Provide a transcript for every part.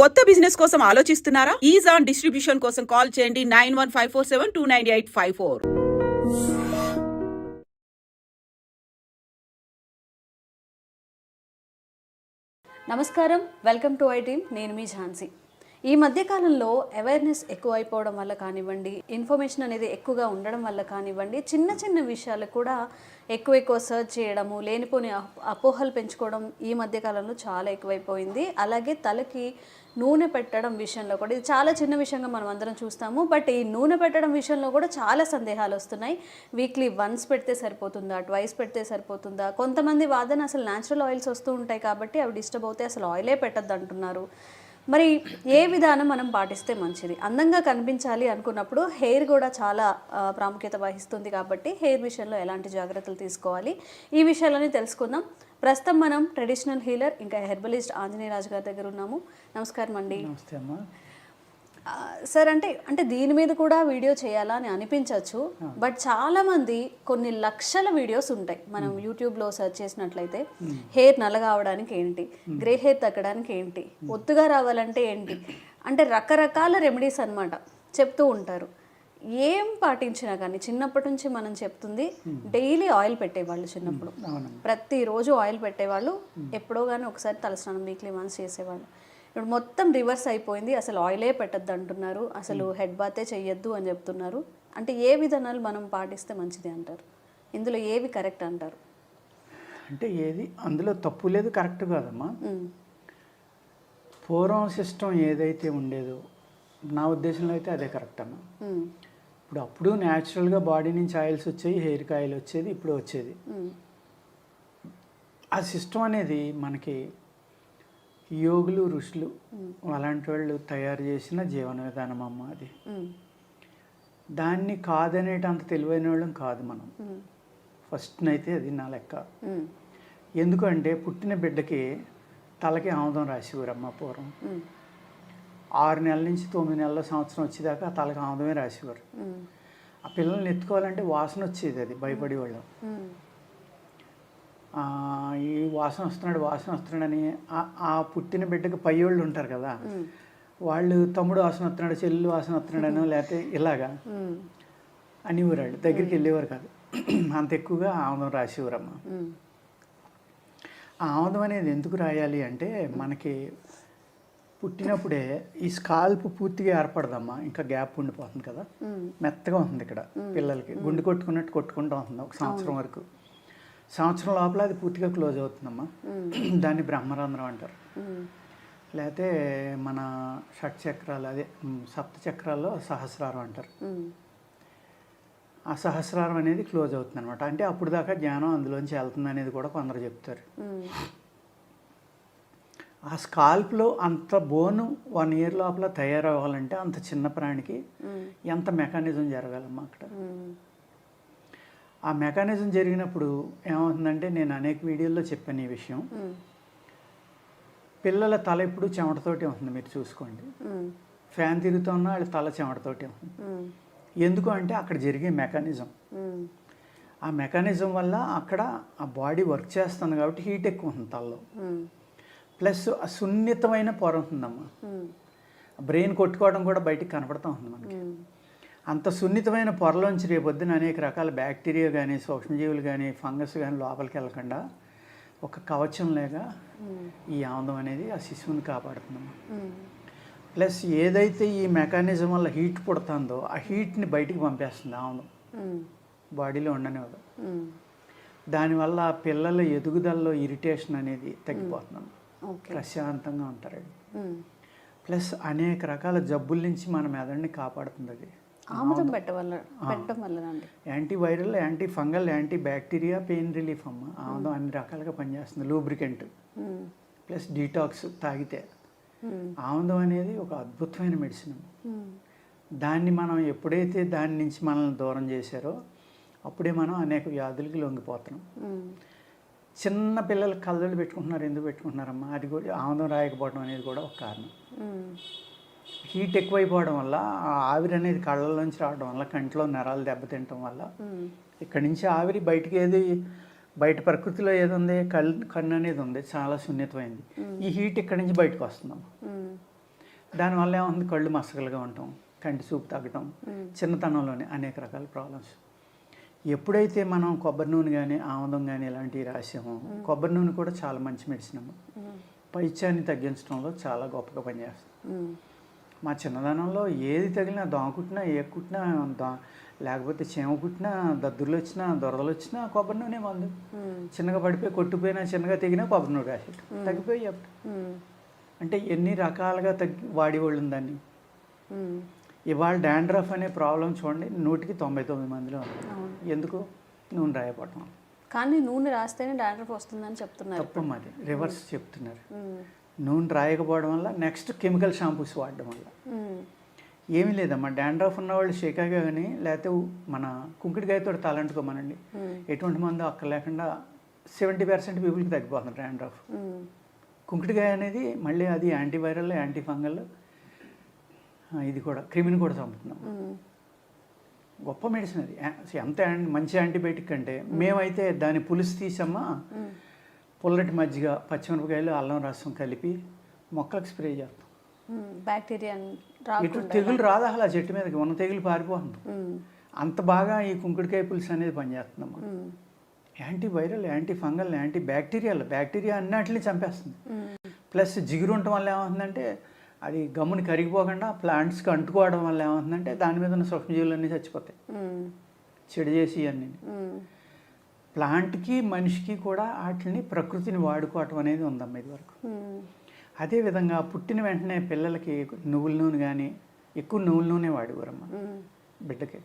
కొత్త బిజినెస్ కోసం ఆలోచిస్తున్నారా? ఈజాన్ డిస్ట్రిబ్యూషన్ కోసం కాల్ చేయండి 9154729854. నమస్కారం, వెల్కమ్ టు ఐ టీమ్. నేను మీ ఝాన్సీ. ఈ మధ్యకాలంలో అవేర్నెస్ ఎక్కువ అయిపోవడం వల్ల కానివ్వండి, ఇన్ఫర్మేషన్ అనేది ఎక్కువగా ఉండడం వల్ల కానివ్వండి, చిన్న చిన్న విషయాలు కూడా ఎక్కువ సర్చ్ చేయడము, లేనిపోని అపోహలు పెంచుకోవడం ఈ మధ్యకాలంలో చాలా ఎక్కువైపోయింది. అలాగే తలకి నూనె పెట్టడం విషయంలో కూడా ఇది చాలా చిన్న విషయంగా మనం అందరం చూస్తాము. బట్ ఈ నూనె పెట్టడం విషయంలో కూడా చాలా సందేహాలు వస్తున్నాయి. వీక్లీ వన్స్ పెడితే సరిపోతుందా, ట్వైస్ పెడితే సరిపోతుందా? కొంతమంది వాదన అసలు న్యాచురల్ ఆయిల్స్ వస్తూ ఉంటాయి కాబట్టి అవి డిస్టర్బ్ అవుతాయి, అసలు ఆయిలే పెట్టద్దు అంటున్నారు. మరి ఏ విధానం మనం పాటిస్తే మంచిది? అందంగా కనిపించాలి అనుకున్నప్పుడు హెయిర్ కూడా చాలా ప్రాముఖ్యత వహిస్తుంది కాబట్టి హెయిర్ విషయంలో ఎలాంటి జాగ్రత్తలు తీసుకోవాలి, ఈ విషయాలని తెలుసుకుందాం. ప్రస్తుతం మనం ట్రెడిషనల్ హీలర్ ఇంకా హెర్బలిస్ట్ ఆంజనేయ రాజు గారి దగ్గర ఉన్నాము. నమస్కారం అండి. నమస్తే అమ్మా. సార్, అంటే దీని మీద కూడా వీడియో చేయాలా అని అనిపించవచ్చు. బట్ చాలామంది కొన్ని లక్షల వీడియోస్ ఉంటాయి. మనం యూట్యూబ్లో సెర్చ్ చేసినట్లయితే హెయిర్ నల్లగా అవడానికి ఏంటి, గ్రే హెయిర్ తగ్గడానికి ఏంటి, ఒత్తుగా రావాలంటే ఏంటి, అంటే రకరకాల రెమెడీస్ అన్నమాట చెప్తూ ఉంటారు. ఏం పాటించినా కానీ చిన్నప్పటి నుంచి మనం చెప్తుంది డైలీ ఆయిల్ పెట్టేవాళ్ళు. చిన్నప్పుడు ప్రతిరోజు ఆయిల్ పెట్టేవాళ్ళు. ఎప్పుడో కానీ ఒకసారి తలస్నానం వీక్లీ వన్స్ చేసేవాళ్ళు. ఇప్పుడు మొత్తం రివర్స్ అయిపోయింది. అసలు ఆయిలే పెట్టద్దు అంటున్నారు, అసలు హెడ్ బాతే చెయ్యొద్దు అని చెప్తున్నారు. అంటే ఏ విధానాలు మనం పాటిస్తే మంచిది అంటారు? ఇందులో ఏవి కరెక్ట్ అంటారు? అంటే ఏది అందులో తప్పు లేదు, కరెక్ట్ కాదమ్మా. పూర్వం సిస్టమ్ ఏదైతే ఉండేదో నా ఉద్దేశంలో అయితే అదే కరెక్ట్ అమ్మా. అప్పుడు న్యాచురల్గా బాడీ నుంచి ఆయిల్స్ వచ్చాయి, హెయిర్కి ఆయిల్ వచ్చేది, ఇప్పుడు వచ్చేది. ఆ సిస్టమ్ అనేది మనకి యోగులు, ఋషులు అలాంటి వాళ్ళు తయారు చేసిన జీవన విధానం అమ్మ. అది దాన్ని కాదనేటంత తెలివైన వాళ్ళం కాదు మనం. ఫస్ట్నైతే అది నా లెక్క. ఎందుకంటే పుట్టిన బిడ్డకి తలకి ఆముదం రాసేవారమ్మ పూర్వం. 6 నెలల నుంచి 9 నెలల సంవత్సరం వచ్చేదాకా ఆ తలకి ఆముదమే రాసేవారు. ఆ పిల్లల్ని ఎత్తుకోవాలంటే వాసన వచ్చేది, అది భయపడేవాళ్ళం. ఈ వాసన వస్తున్నాడని ఆ పుట్టిన బిడ్డకి పయ్యోళ్ళు ఉంటారు కదా, వాళ్ళు తమ్ముడు వాసన వస్తున్నాడు, చెల్లు వాసన వస్తున్నాడనో లేకపోతే ఇలాగా అనేవారు. దగ్గరికి వెళ్ళేవారు కాదు. అంత ఎక్కువగా ఆముదం రాసేవారమ్మ. ఆ ఆముదం అనేది ఎందుకు రాయాలి అంటే, మనకి పుట్టినప్పుడే ఈ స్కాల్ప్ పూర్తిగా ఏర్పడదమ్మా, ఇంకా గ్యాప్ ఉండిపోతుంది కదా, మెత్తగా ఉంటుంది ఇక్కడ పిల్లలకి. గుండు కొట్టుకున్నట్టు కొట్టుకుంటూ ఉంటుంది ఒక సంవత్సరం వరకు. సంవత్సరం లోపల అది పూర్తిగా క్లోజ్ అవుతుందమ్మా. దాన్ని బ్రహ్మరంధ్రం అంటారు. లేకపోతే మన షట్చక్రాలు, అదే సప్త చక్రాల్లో సహస్రారం అంటారు. ఆ సహస్రారం అనేది క్లోజ్ అవుతుంది అనమాట. అంటే అప్పుడు దాకా జ్ఞానం అందులోంచి వెళ్తుంది అనేది కూడా కొందరు చెప్తారు. ఆ స్కాల్ప్లో అంత బోను 1 year లోపల తయారవ్వాలంటే అంత చిన్న ప్రాణికి ఎంత మెకానిజం జరగాలమ్మా అక్కడ. ఆ మెకానిజం జరిగినప్పుడు ఏమవుతుందంటే, నేను అనేక వీడియోల్లో చెప్పాను ఈ విషయం. పిల్లల తల ఎప్పుడు చెమటతోటి ఉంటుంది, మీరు చూసుకోండి. ఫ్యాన్ తిరుగుతున్నా వాళ్ళ తల చెమటతోటి ఉంటుంది. ఎందుకు అంటే అక్కడ జరిగే మెకానిజం. ఆ మెకానిజం వల్ల అక్కడ ఆ బాడీ వర్క్ చేస్తుంది కాబట్టి హీట్ ఎక్కువ ఉంటుంది తలలో. ప్లస్ ఆ సున్నితమైన పొర ఉంటుందమ్మా. బ్రెయిన్ కొట్టుకోవడం కూడా బయటికి కనపడుతూ ఉంటుంది మనకి. అంత సున్నితమైన పొరలోంచి రేపొద్దున అనేక రకాల బ్యాక్టీరియా కానీ, సూక్ష్మజీవులు కానీ, ఫంగస్ కానీ లోపలికి వెళ్ళకుండా ఒక కవచం లేక ఈ ఆముదం అనేది ఆ శిశువుని కాపాడుతుందమ్మా. ప్లస్ ఏదైతే ఈ మెకానిజం వల్ల హీట్ పుడుతుందో ఆ హీట్ని బయటికి పంపేస్తుంది ఆముదం, బాడీలో ఉండనివ్వదు. దానివల్ల పిల్లల ఎదుగుదలలో ఇరిటేషన్ అనేది తగ్గిపోతుందమ్మా, ప్రశాంతంగా ఉంటారు. ప్లస్ అనేక రకాల జబ్బుల నుంచి మన మెదడుని కాపాడుతుంది అది. ఆముదం పెట్టడం వల్ల antiviral, anti fungal, anti bacteria, pain relief అమ్మ. ఆముదం అన్ని రకాలుగా పనిచేస్తుంది. లూబ్రికెంట్ ప్లస్ డీటాక్స్ తాగితే. ఆముదం అనేది ఒక అద్భుతమైన మెడిసిన్. దాన్ని మనం ఎప్పుడైతే దాని నుంచి మనల్ని దూరం చేశారో అప్పుడే మనం అనేక వ్యాధులకి లొంగిపోతున్నాం. చిన్న పిల్లలు కళ్ళజోళ్ళు పెట్టుకుంటున్నారు. ఎందుకు పెట్టుకుంటున్నారమ్మా? అది కూడా ఆముదం రాయకపోవడం అనేది కూడా ఒక కారణం. హీట్ ఎక్కువైపోవడం వల్ల ఆ ఆవిరి అనేది కళ్ళలోంచి రావడం వల్ల, కంట్లో నరాలు దెబ్బతింటం వల్ల ఇక్కడి నుంచి ఆవిరి బయటికి బయట ప్రకృతిలో ఏది ఉంది, కన్ను అనేది ఉంది, చాలా సున్నితమైంది. ఈ హీట్ ఇక్కడి నుంచి బయటకు వస్తుందమ్మా. దానివల్ల ఏముంది, కళ్ళు మసకలుగా ఉండటం, కంటి చూపు తగ్గటం, చిన్నతనంలోనే అనేక రకాల ప్రాబ్లమ్స్. ఎప్పుడైతే మనం కొబ్బరి నూనె కానీ ఆముదం కానీ ఇలాంటివి రాసామో, కొబ్బరి నూనె కూడా చాలా మంచి మెడిసిన్ అమ్మ. పైత్యాన్ని తగ్గించడంలో చాలా గొప్పగా పనిచేస్తుంది. మా చిన్నదనంలో ఏది తగిలినా, దోమ కుట్టినా, ఏ కుట్టినా, లేకపోతే చీమ కుట్టినా, దద్దుర్లు వచ్చినా, దొరదలు వచ్చినా కొబ్బరి నూనె మందు. చిన్నగా పడిపోయి కొట్టుపోయినా, చిన్నగా తెగినా కొబ్బరి నూనె రాసేట తగ్గిపోయి అప్పుడు. అంటే ఎన్ని రకాలుగా వాడేవాళ్ళు దాన్ని. ఇవాళ డాండ్రఫ్ అనే ప్రాబ్లం చూడండి 100కి 99 మందిలో ఉంది. ఎందుకు? నూనె రాయపడటం. కానీ నూనె రాస్తేనే డాండ్రఫ్ వస్తుందని చెప్తున్నారు. తప్ప మరి రివర్స్ చెప్తున్నారు. నూనె రాయకపోవడం వల్ల నెక్స్ట్ కెమికల్ షాంపూస్ వాడడం వల్ల. ఏమీ లేదమ్మా, డాండ్రఫ్ ఉన్నవాళ్ళు షేకాగా కానీ లేకపోతే మన కుంకుడికాయతో తలంటుకోమనండి, ఎటువంటి మందు అక్కడ లేకుండా 70% పీపుల్కి తగ్గిపోతుంది డాండ్రఫ్. కుంకుడికాయ అనేది మళ్ళీ అది యాంటీవైరల్, యాంటీ ఫంగల్, ఇది కూడా క్రిమిని కూడా చంపుతున్నాం. గొప్ప మెడిసిన్ అది. ఎంత మంచి యాంటీబయాటిక్ అంటే, మేమైతే దాని పులుసు తీసమ్మా, పుల్లటి మజ్జిగ, పచ్చిమిరపకాయలు, అల్లం రసం కలిపి మొక్కలకు స్ప్రే చేస్తాం. బ్యాక్టీరియా ఇటు తెగులు రాదా అలా చెట్టు మీదకి, ఉన్న తెగులు పారిపోతుంది. అంత బాగా ఈ కుంకుడికాయ పులుసు అనేది పనిచేస్తుందమ్మా. Antiviral, anti fungal, anti bacteria అన్నిటిని చంపేస్తుంది. ప్లస్ జిగురు ఉండటం వల్ల ఏమవుతుందంటే, అది గమ్ముని కరిగిపోకుండా ప్లాంట్స్కి అంటుకోవడం వల్ల ఏమవుతుందంటే దాని మీద ఉన్న సూక్ష్మజీవులన్నీ చచ్చిపోతాయి, చెడు చేసి అన్నీ. ప్లాంట్కి మనిషికి కూడా వాటిని ప్రకృతిని వాడుకోవటం అనేది ఉందమ్మా ఇది వరకు. అదేవిధంగా పుట్టిన వెంటనే పిల్లలకి నువ్వుల నూనె కానీ, ఎక్కువ నువ్వుల నూనె వాడేవారమ్మా. బిడ్డకి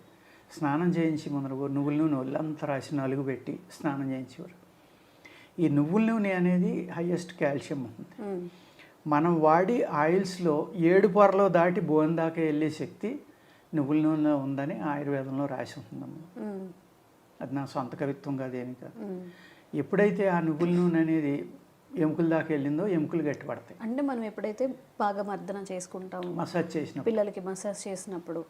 స్నానం చేయించి ముందర నువ్వుల నూనె ఒళ్ళంతా రాసి నలుగు పెట్టి స్నానం చేయించేవారు. ఈ నువ్వుల నూనె అనేది హైయెస్ట్ కాల్షియం ఉంటుంది. మనం వాడి ఆయిల్స్లో 7 పొరలో దాటి బోన్ దాకా వెళ్ళే శక్తి నువ్వుల నూనెలో ఉందని ఆయుర్వేదంలో రాసి ఉంటుందమ్మా. అది నా సొంత కవిత్వం కాదు, ఏమి కాదు. ఎప్పుడైతే ఆ నువ్వుల నూనె అనేది ఎముకల దాకా వెళ్ళిందో ఎముకలు గట్టిపడతాయి. అంటే మనం ఎప్పుడైతే బాగా మర్దన చేసుకుంటాం, మసాజ్ చేసినప్పుడు, పిల్లలకి మసాజ్ చేసినప్పుడు,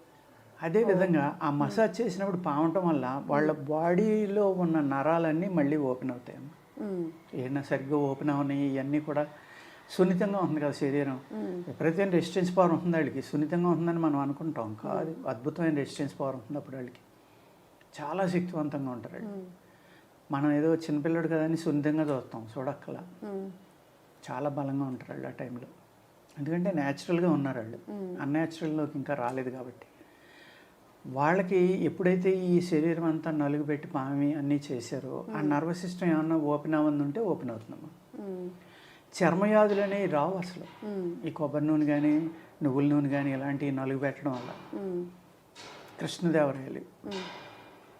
అదేవిధంగా ఆ మసాజ్ చేసినప్పుడు పావటం వల్ల వాళ్ళ బాడీలో ఉన్న నరాలన్నీ మళ్ళీ ఓపెన్ అవుతాయమ్మా. ఏదైనా సరిగ్గా ఓపెన్ అవునాయి, ఇవన్నీ కూడా సున్నితంగా ఉంది కదా శరీరం. ఎప్పుడైతే రెసిస్టెన్స్ పవర్ ఉంటుందో వాళ్ళకి, సున్నితంగా ఉంటుందని మనం అనుకుంటాం కాదు, అద్భుతమైన రెసిస్టెన్స్ పవర్ ఉంటుంది అప్పుడు వాళ్ళకి. చాలా శక్తివంతంగా ఉంటారు వాళ్ళు. మనం ఏదో చిన్నపిల్లడు కదా అని సున్నితంగా చూస్తాం, చూడక్కలా చాలా బలంగా ఉంటారు వాళ్ళు ఆ టైంలో. ఎందుకంటే న్యాచురల్గా ఉన్నారు వాళ్ళు, అన్యాచురల్లోకి ఇంకా రాలేదు కాబట్టి. వాళ్ళకి ఎప్పుడైతే ఈ శరీరం అంతా నలుగు పెట్టి పామి అన్నీ చేశారో, ఆ నర్వస్ సిస్టమ్ ఏమన్నా ఓపెన్ అవ్వని ఉంటే ఓపెన్ అవుతుందమ్మా. చర్మవ్యాధులు అనేవి రావు అసలు ఈ కొబ్బరి నూనె కానీ, నువ్వుల నూనె కానీ ఇలాంటివి నలుగు పెట్టడం వల్ల. కృష్ణదేవరాయలు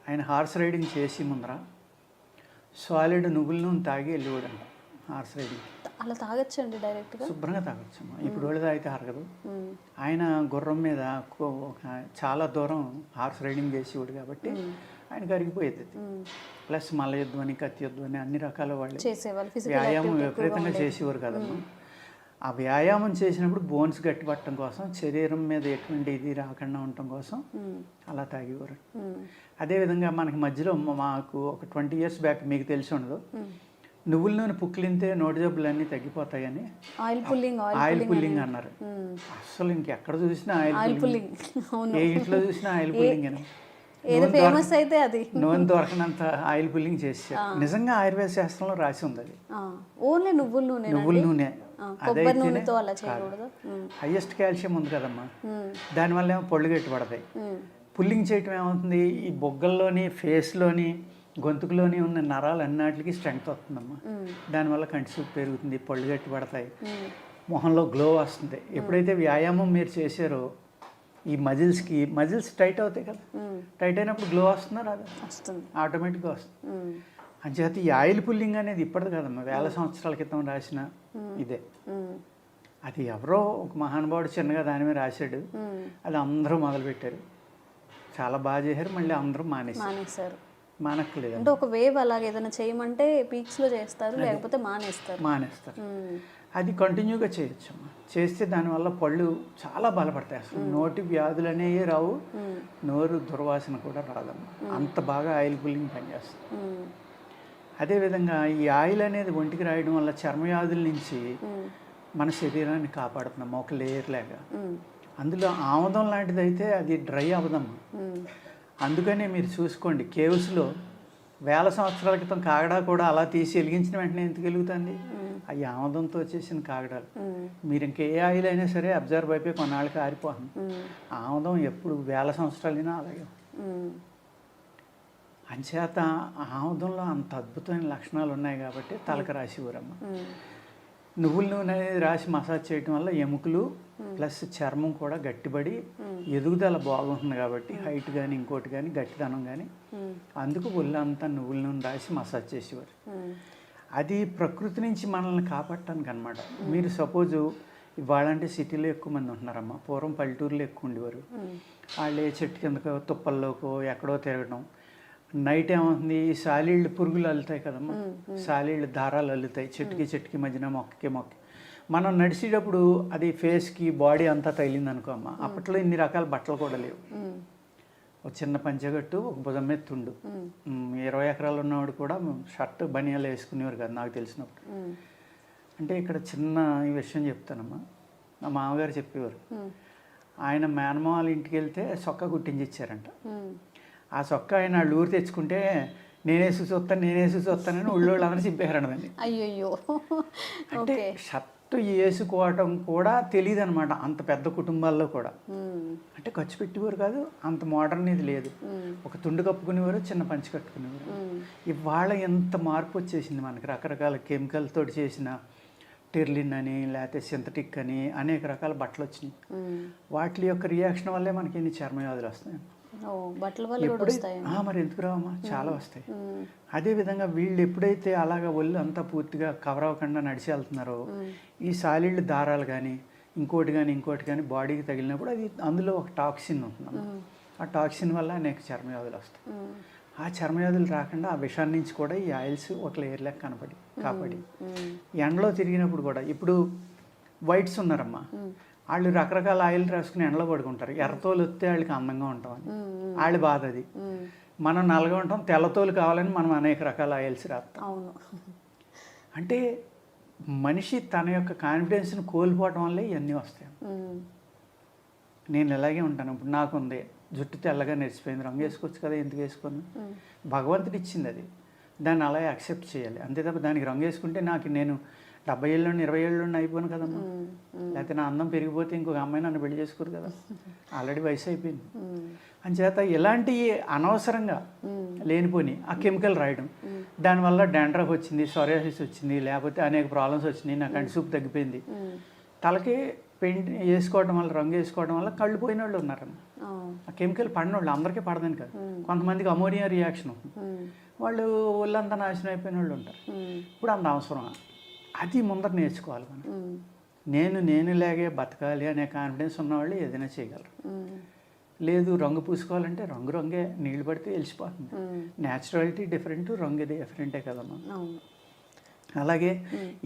ఆయన హార్స్ రైడింగ్ చేసి ముందర సాలిడ్ నువ్వుల నూనె తాగి వెళ్ళిపోడంట హార్స్ రైడింగ్. అలా తాగొచ్చండి డైరెక్ట్గా? శుభ్రంగా తాగొచ్చమ్మా. ఇప్పుడు వాళ్ళు తాగితే అరగదు. ఆయన గుర్రం మీద చాలా దూరం హార్స్ రైడింగ్ చేసేవాడు కాబట్టి ఆయన కరిగిపోయేది. ప్లస్ మల్ల యుద్ధం అని, కత్తి యుద్ధం అని అన్ని రకాల వాళ్ళు వ్యాయామం విపరీతంగా చేసేవారు కదమ్మా. ఆ వ్యాయామం చేసినప్పుడు బోన్స్ గట్టిపట్టడం కోసం, శరీరం మీద ఎటువంటి ఇది రాకుండా ఉండటం కోసం అలా తాగేవారు. అదేవిధంగా మనకి మధ్యలో మాకు ఒక 20 years బ్యాక్, మీకు తెలిసి ఉండదు, నువ్వుల నూనె పుక్కిలింతే నోటి జబ్బులు అన్నీ తగ్గిపోతాయని ఆయిల్ పుల్లింగ్ అన్నారు. అసలు ఇంకెక్కడ చూసినా ఆయిల్ పుల్లింగ్, ఏ ఇంట్లో చూసినా ఆయిల్ పుల్లింగ్ అని. నూనె దొరకనంత ఆయిల్ పుల్లింగ్ చేశారు. నిజంగా ఆయుర్వేద శాస్త్రంలో రాసి ఉంది అది. ఓన్లీ నువ్వుల నూనె హైయెస్ట్ కాల్షియం ఉంది కదమ్మా. దానివల్ల ఏమో పళ్ళు గట్టి పడతాయి. పుల్లింగ్ చేయటం ఏమవుతుంది, ఈ బొగ్గల్లోని, ఫేస్లోని, గొంతుకులోని ఉన్న నరాలు అన్నిటికీ స్ట్రెంగ్త్ వస్తుందమ్మా. దానివల్ల కంటి చూపు పెరుగుతుంది, పళ్ళు గట్టి పడతాయి, మొహంలో గ్లో వస్తుంది. ఎప్పుడైతే వ్యాయామం మీరు చేశారో ఈ మజిల్స్ టైట్ అవుతాయి కదా, టైట్ అయినప్పుడు గ్లో వస్తుందా రాదా? వస్తుంది, ఆటోమేటిక్గా వస్తుంది. అంచేత ఈ ఆయిల్ పుల్లింగ్ అనేది ఇప్పటిది కదమ్మా, 1000 సంవత్సరాల క్రితం రాసిన ఇదే. అది ఎవరో ఒక మహానుభావుడు చిన్నగా దాని మీద రాశాడు, అది అందరూ మొదలుపెట్టారు, చాలా బాగా చేశారు. మళ్ళీ అందరూ మానేశారు. మానక్కలేదు అంటే ఒక వేవ్ అలాగే ఏదైనా చేయమంటే పీక్స్లో చేస్తారు, లేకపోతే మానేస్తారు. అది కంటిన్యూగా చేయొచ్చమ్మా. చేస్తే దానివల్ల పళ్ళు చాలా బలపడతాయి. అసలు నోటి వ్యాధులు అనేవి రావు, నోరు దుర్వాసన కూడా రాదమ్మా. అంత బాగా ఆయిల్ పుల్లింగ్ పనిచేస్తుంది. అదేవిధంగా ఈ ఆయిల్ అనేది ఒంటికి రాయడం వల్ల చర్మవ్యాధుల నుంచి మన శరీరాన్ని కాపాడుతున్నాం ఒక లేయర్ లాగా. అందులో ఆముదం లాంటిది అయితే అది డ్రై అవ్వదమ్మా. అందుకనే మీరు చూసుకోండి, కేవ్స్లో వేల సంవత్సరాల క్రితం కాగడా కూడా అలా తీసి వెలిగించిన వెంటనే ఎందుకు వెలుగుతుంది? అవి ఆముదంతో చేసిన కాగడాలు. మీరు ఇంకే ఆయిల్ అయినా సరే అబ్జర్వ్ అయిపోయి కొన్నాళ్ళకి ఆరిపోతుంది. ఆముదం ఎప్పుడు వేల సంవత్సరాలైనా అలాగే. అంచేత ఆముదంలో అంత అద్భుతమైన లక్షణాలు ఉన్నాయి కాబట్టి తలకు రాసేవారమ్మ. నువ్వుల నూనె అనేది రాసి మసాజ్ చేయడం వల్ల ఎముకలు ప్లస్ చర్మం కూడా గట్టిపడి ఎదుగుదల బాగుంటుంది కాబట్టి హైట్ కానీ ఇంకోటి కానీ గట్టిదనం కానీ, అందుకు ఒళ్ళంతా నువ్వుల నూనె రాసి మసాజ్ చేసేవారు. అది ప్రకృతి నుంచి మనల్ని కాపాడటానికి అనమాట. మీరు సపోజు ఇవాళంటే సిటీలో ఎక్కువ మంది ఉంటున్నారమ్మా, పూర్వం పల్లెటూరులో ఎక్కువ ఉండేవారు. వాళ్ళు చెట్టు కిందకో తుప్పల్లోకో ఎక్కడో తిరగడం. నైట్ ఏమవుతుంది, ఈ సాలీళ్ళు పురుగులు అల్లుతాయి కదమ్మా, సాలీళ్ళు దారాలు అల్లుతాయి చెట్టుకి మధ్యన మొక్కకి. మనం నడిచేటప్పుడు అది ఫేస్కి బాడీ అంతా తగిలింది అనుకో అమ్మ. అప్పట్లో ఇన్ని రకాల బట్టలు కూడా లేవు. ఒక చిన్న పంచగట్టు, ఒక భుజం మీద తుండు. 20 ఎకరాలు ఉన్నవాడు కూడా షర్ట్ బనియాలు వేసుకునేవారు కదా నాకు తెలిసినప్పుడు. అంటే ఇక్కడ చిన్న ఈ విషయం చెప్తానమ్మా. మా మామగారు చెప్పేవారు, ఆయన మేనమామ వాళ్ళ ఇంటికి వెళ్తే సొక్క కుట్టించి ఇచ్చారంట. ఆ సొక్క ఆయన వాళ్ళు ఊరు తెచ్చుకుంటే నేనే చూస్తానని ఊళ్ళోళ్ళు అందరూ చింపేశారండి. అయ్యో, అంటే షర్ట్ వేసుకోవటం కూడా తెలియదు అనమాట అంత పెద్ద కుటుంబాల్లో కూడా. అంటే ఖర్చు పెట్టేవారు కాదు, అంత మోడర్న్ ఇది లేదు. ఒక తుండు కప్పుకునేవారు, చిన్న పంచి కట్టుకునేవారు. ఇవాళ ఎంత మార్పు వచ్చేసింది మనకి, రకరకాల కెమికల్ తోటి చేసిన టెర్లిన్ అని లేకపోతే సింథటిక్ అని అనేక రకాల బట్టలు వచ్చినాయి. వాటి యొక్క రియాక్షన్ వల్లే మనకి ఇన్ని చర్మవ్యాధులు వస్తాయి. మరి ఎందుకు రావమ్మా, చాలా వస్తాయి. అదేవిధంగా వీళ్ళు ఎప్పుడైతే అలాగ ఒళ్ళు అంతా పూర్తిగా కవర్ అవ్వకుండా నడిచి వెళ్తున్నారో, ఈ సాలిళ్ళు దారాలు కానీ ఇంకోటి కానీ బాడీకి తగిలినప్పుడు అది అందులో ఒక టాక్సిన్ ఉంటుంది. ఆ టాక్సిన్ వల్ల అనేక చర్మవ్యాధులు వస్తాయి. ఆ చర్మవ్యాధులు రాకుండా ఆ విషాన్ని నుంచి కూడా ఈ ఆయిల్స్ ఒక లేయర్ లెక్క కాపాడి ఎండలో తిరిగినప్పుడు కూడా, ఇప్పుడు వైట్స్ ఉన్నారమ్మా, వాళ్ళు రకరకాల ఆయిల్ రాసుకుని ఎండలో పడుకుంటారు. ఎర్రతోలు వస్తే వాళ్ళకి అందంగా ఉంటామని వాళ్ళ బాధ అది. మనం నల్లగా ఉంటాం, తెల్లతోలు కావాలని మనం అనేక రకాల ఆయిల్స్ రాస్తాం. అంటే మనిషి తన యొక్క కాన్ఫిడెన్స్ని కోల్పోవటం వల్లే ఇవన్నీ వస్తాయి. నేను ఇలాగే ఉంటాను. ఇప్పుడు నాకుంది జుట్టు తెల్లగా నెరిసిపోయింది, రంగు వేసుకోవచ్చు కదా, ఎందుకు వేసుకోను? భగవంతుడు ఇచ్చింది అది, దాన్ని అలాగే యాక్సెప్ట్ చేయాలి అంతే తప్ప దానికి రంగు వేసుకుంటే నేను 70 ఏళ్ళు 20 ఏళ్ళు అయిపోయాను కదమ్మా. లేకపోతే నా అందం పెరిగిపోతే ఇంకొక అమ్మాయి నన్ను పెళ్లి చేసుకోరు కదా, ఆల్రెడీ వయసు అయిపోయింది. అంచేత ఇలాంటి అనవసరంగా లేనిపోని ఆ కెమికల్ రాయడం, దానివల్ల డాండ్రఫ్ వచ్చింది, సోరియాసిస్ వచ్చింది, లేకపోతే అనేక ప్రాబ్లమ్స్ వచ్చినాయి, నా కంటి చూపు తగ్గిపోయింది. తలకి పెయింట్ వేసుకోవడం వల్ల, రంగు వేసుకోవడం వల్ల కళ్ళు పోయిన వాళ్ళు ఉన్నారన్న. ఆ కెమికల్ పడిన వాళ్ళు అందరికీ పడదని కాదు, కొంతమందికి అమోనియా రియాక్షన్ అవుతుంది, వాళ్ళు ఒళ్ళంతా నాశనం అయిపోయిన వాళ్ళు ఉంటారు. ఇప్పుడు అంత అవసరం అది ముందర నేర్చుకోవాలి మనం. నేనులాగే బతకాలి అనే కాన్ఫిడెన్స్ ఉన్నవాళ్ళు ఏదైనా చేయగలరు. లేదు రంగు పూసుకోవాలంటే రంగే, నీళ్ళు పడితే వెలిసిపోతుంది. న్యాచురాలిటీ డిఫరెంట్, రంగు డిఫరెంటే కదమ్మా. అలాగే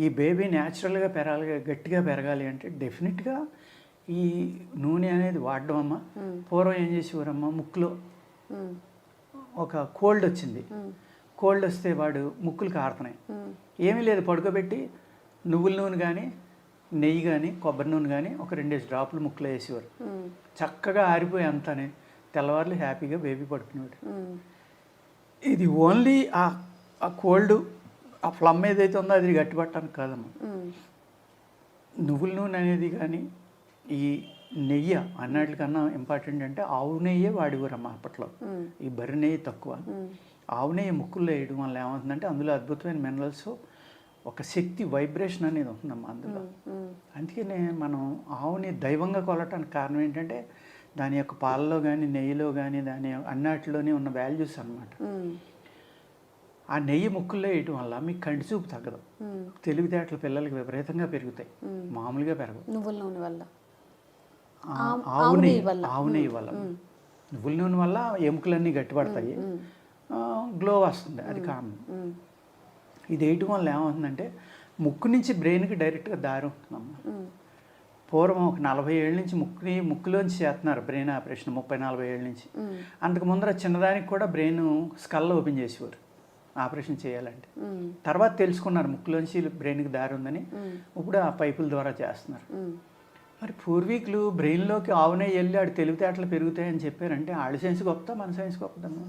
ఈ బేబీ న్యాచురల్గా గట్టిగా పెరగాలి అంటే డెఫినెట్గా ఈ నూనె అనేది వాడడం అమ్మ. పూర్వం ఏం చేసేవారమ్మా, ముక్కులో ఒక కోల్డ్ వచ్చింది, కోల్డ్ వస్తే వాడు ముక్కులు కారుతున్నాయి, ఏమీ లేదు పడుకోబెట్టి నువ్వుల నూనె కానీ నెయ్యి కానీ కొబ్బరి నూనె కానీ ఒక 2 డ్రాపులు ముక్కులో వేసేవారు. చక్కగా ఆరిపోయి అంతానే తెల్లవారులు హ్యాపీగా బేబీ పడుకునేవాడు. ఇది ఓన్లీ ఆ కోల్డ్, ఆ ఫ్లమ్ ఏదైతే ఉందో అది గట్టిపట్టడానికి కాదమ్మా. నువ్వుల నూనె అనేది కానీ ఈ నెయ్యి అన్నిటికన్నా ఇంపార్టెంట్ అంటే ఆవు నెయ్యే వాడేవారమ్మా అప్పట్లో. ఈ బర్రె నెయ్యి తక్కువ. ఆవు నెయ్యి ముక్కుల్లో వేయడం వల్ల ఏమవుతుందంటే అందులో అద్భుతమైన మినరల్స్, ఒక శక్తి, వైబ్రేషన్ అనేది ఉంటుందమ్మా అందులో. అందుకనే మనం ఆవుని దైవంగా కొలటానికి కారణం ఏంటంటే దాని యొక్క పాలలో కానీ నెయ్యిలో కానీ దాని అన్నిటిలోనే ఉన్న వాల్యూస్ అన్నమాట. ఆ నెయ్యి ముక్కుల్లో వేయటం వల్ల మీకు కంటి చూపు తగ్గదు, తెలివితేటలు పిల్లలకి విపరీతంగా పెరుగుతాయి, మామూలుగా పెరగవు. నువ్వుల నూనె వల్ల, ఆవు నెయ్యి వల్ల, నువ్వుల నూనె వల్ల ఎముకలన్నీ గట్టిపడతాయి, గ్లో వస్తుంది, అది కామన్. ఇది వేయటం వల్ల ఏమవుతుందంటే ముక్కు నుంచి బ్రెయిన్కి డైరెక్ట్గా దారి ఉంటుందమ్మా. పూర్వం ఒక 40 ఏళ్ళ నుంచి ముక్కులోంచి చేస్తున్నారు బ్రెయిన్ ఆపరేషన్, 30-40 ఏళ్ళ నుంచి. అంతకు ముందర చిన్నదానికి కూడా బ్రెయిన్ స్కల్ ఓపెన్ చేసేవారు. ఆపరేషన్ చేయాలంటే. తర్వాత తెలుసుకున్నారు ముక్కులోంచి బ్రెయిన్కి దారి ఉందని, ఇప్పుడు ఆ పైపుల ద్వారా చేస్తున్నారు. మరి పూర్వీకులు బ్రెయిన్లోకి ఆవునే వెళ్ళి ఆడు తెలివితేటలు పెరుగుతాయని చెప్పారంటే ఆడు సైన్స్ గొప్పదా మన సైన్స్ గొప్పదమ్మా?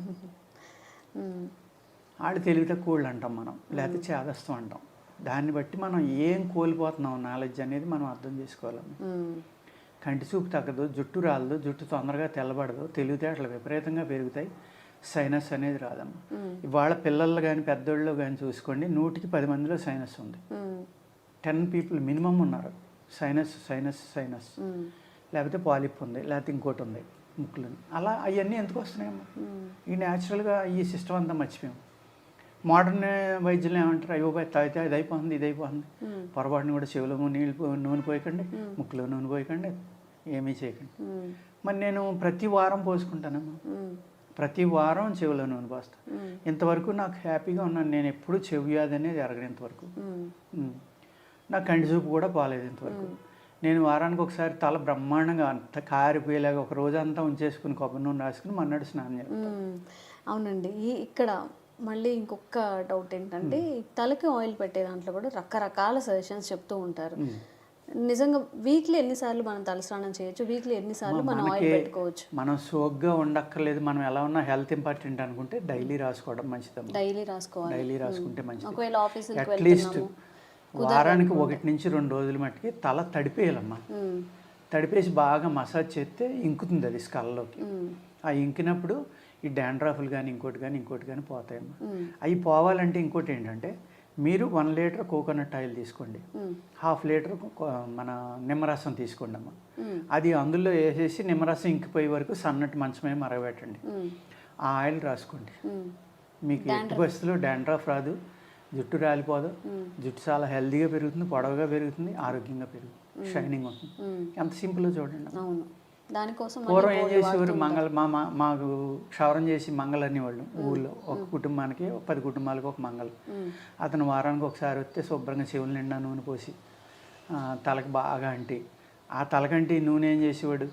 ఆడు తెలివి తక్కువ అంటాం మనం, లేకపోతే చేదస్తం అంటాం. దాన్ని బట్టి మనం ఏం కోల్పోతున్నాం నాలెడ్జ్ అనేది మనం అర్థం చేసుకోవాలమ్మా. కంటి చూపు తగ్గదు, జుట్టు రాలదు, జుట్టు తొందరగా తెల్లబడదు, తెలివితేటలు విపరీతంగా పెరుగుతాయి, సైనస్ అనేది రాదమ్మా. ఇవాళ పిల్లలు కానీ పెద్దోళ్ళు కానీ చూసుకోండి, 100కి 10 మందిలో సైనస్ ఉంది. 10 పీపుల్ మినిమం ఉన్నారు సైనస్ సైనస్ సైనస్, లేకపోతే పాలిప్ ఉంది, లేకపోతే ఇంకోటి ఉంది ముక్కులని. అలా అవన్నీ ఎందుకు వస్తున్నాయమ్మా? ఈ న్యాచురల్గా ఈ సిస్టమ్ అంతా మర్చిపోయాం. మోడర్న్ వైద్యులు ఏమంటారు, అయ్యో తాగితే అది అయిపోతుంది ఇది అయిపోతుంది, పొరపాటుని కూడా చెవిలో నూనె పోయకండి, ముక్కులో నూనె పోయకండి, ఏమీ చేయకండి. మరి నేను ప్రతి వారం పోసుకుంటానమ్మా, ప్రతి వారం చెవిలో నూనె పోస్తాను. ఇంతవరకు నాకు హ్యాపీగా ఉన్నాను. నేను ఎప్పుడు చెవి వ్యాధి అనేది జరగదు ఇంతవరకు. నాకు కంటి చూపు కూడా పోలేదు ఇంతవరకు. నేను వారానికి ఒకసారి తల బ్రహ్మాండంగా అంత కారిపోయేలాగా ఒక రోజంతా ఉంచేసుకుని కొబ్బరి నూనె రాసుకుని మన్నాడు స్నానం చేస్తాను. అవునండి. ఇక్కడ మళ్ళీ ఇంకొక డౌట్ ఏంటంటే, తలకి ఆయిల్ పెట్టే దాంట్లో కూడా రకరకాల సజెషన్స్ చెప్తూ ఉంటారు. నిజంగా వీక్లీ ఎన్నిసార్లు మనం తలస్నానం చేయొచ్చు, వీక్లీ ఎన్నిసార్లు మనం ఆయిల్ పెట్టుకోవచ్చు? మనం సోగ్గా ఉండక్కర్లేదు, మనం ఎలా ఉన్నా హెల్త్ ఇంపార్టెంట్ అనుకుంటే డైలీ రాసుకోవడం మంచిదమ్మా. డైలీ రాసుకోవాలి, డైలీ రాసుకుంటే మంచిది. ఒకవేళ ఆఫీస్కి అట్లీస్ట్ వారానికి 1 నుంచి 2 రోజుల మట్టుకి తల తడిపేయాలమ్మా. తడిపేసి బాగా మసాజ్ చేస్తే ఇంకుతుంది అది స్కల్లోకి. ఆ ఇంకినప్పుడు ఈ డాండ్రాఫ్లు కానీ ఇంకోటి కానీ పోతాయమ్మా. అవి పోవాలంటే ఇంకోటి ఏంటంటే, మీరు 1 లీటర్ కోకోనట్ ఆయిల్ తీసుకోండి, 1/2 లీటర్ మన నిమ్మరసం తీసుకోండి అమ్మా. అది అందులో వేసేసి నిమ్మరసం ఇంకిపోయే వరకు సన్నటి మంచమే మరగబెట్టండి. ఆ ఆయిల్ రాసుకోండి. మీకు ఎట్టి పరిస్థితుల్లో డాండ్రాఫ్ రాదు, జుట్టు రాలిపోదు, జుట్టు చాలా హెల్తీగా పెరుగుతుంది, పొడవుగా పెరుగుతుంది, ఆరోగ్యంగా పెరుగుతుంది, షైనింగ్ ఉంటుంది. ఎంత సింపుల్గా చూడండి. దానికోసం పూర్వం ఏం చేసేవారు, మాకు క్షవరం చేసి మంగళ అనేవాళ్ళు ఊళ్ళో. ఒక కుటుంబానికి 10 కుటుంబాలకు ఒక మంగళ. అతను వారానికి ఒకసారి వస్తే శుభ్రంగా చెవుల నిండా నూనె పోసి తలకి బాగా అంటి, ఆ తలకంటి నూనె ఏం చేసేవాడు,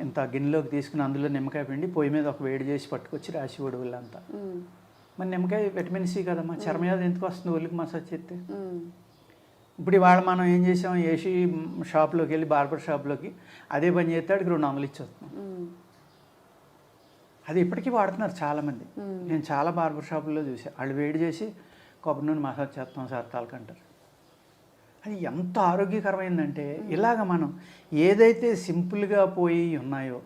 ఇంత గిన్నెలోకి తీసుకుని అందులో నిమ్మకాయ పిండి పొయ్యి మీద ఒక వేడి చేసి పట్టుకొచ్చి రాసేవాడు వాళ్ళంతా. మరి నిమ్మకాయ విటమిన్ సి కదమ్మా, చర్మవ్యాధి ఎందుకు వస్తుంది ఒళ్ళకి మసాజ్ చేస్తే? ఇప్పుడు ఇవాళ మనం ఏం చేసాం, ఏసీ షాప్లోకి వెళ్ళి బార్బర్ షాప్లోకి అదే పని చేస్తాడు 200 ఇచ్చేస్తున్నాం. అది ఇప్పటికీ వాడుతున్నారు చాలామంది. నేను చాలా బార్బర్ షాపుల్లో చూసాను, వాళ్ళు వేడి చేసి కొబ్బరి నూనె మసాజ్ చేస్తాం సార్ తలకంటారు. అది ఎంత ఆరోగ్యకరమైందంటే, ఇలాగ మనం ఏదైతే సింపుల్గా పోయి ఉన్నాయో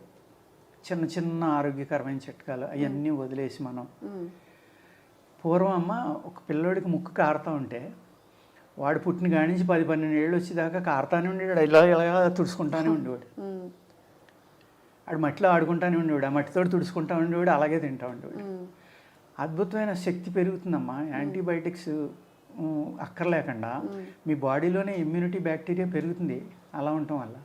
చిన్న చిన్న ఆరోగ్యకరమైన చిట్కాలు అవన్నీ వదిలేసి మనం, పూర్వం అమ్మ ఒక పిల్లోడికి ముక్కు కారుతూ ఉంటే వాడు పుట్టిన కాడి నుంచి 10-12 ఏళ్ళు వచ్చేదాకా కారుతానే ఉండేవాడు, ఇలా తుడుచుకుంటానే ఉండేవాడు. ఆడు మట్టిలో ఆడుకుంటానే ఉండేవాడు, ఆ మట్టితో తుడుచుకుంటా ఉండేవాడు, అలాగే తింటూ ఉండేవాడు. అద్భుతమైన శక్తి పెరుగుతుందమ్మా. యాంటీబయాటిక్స్ అక్కర్లేకుండా మీ బాడీలోనే ఇమ్యూనిటీ బ్యాక్టీరియా పెరుగుతుంది అలా ఉండటం వల్ల.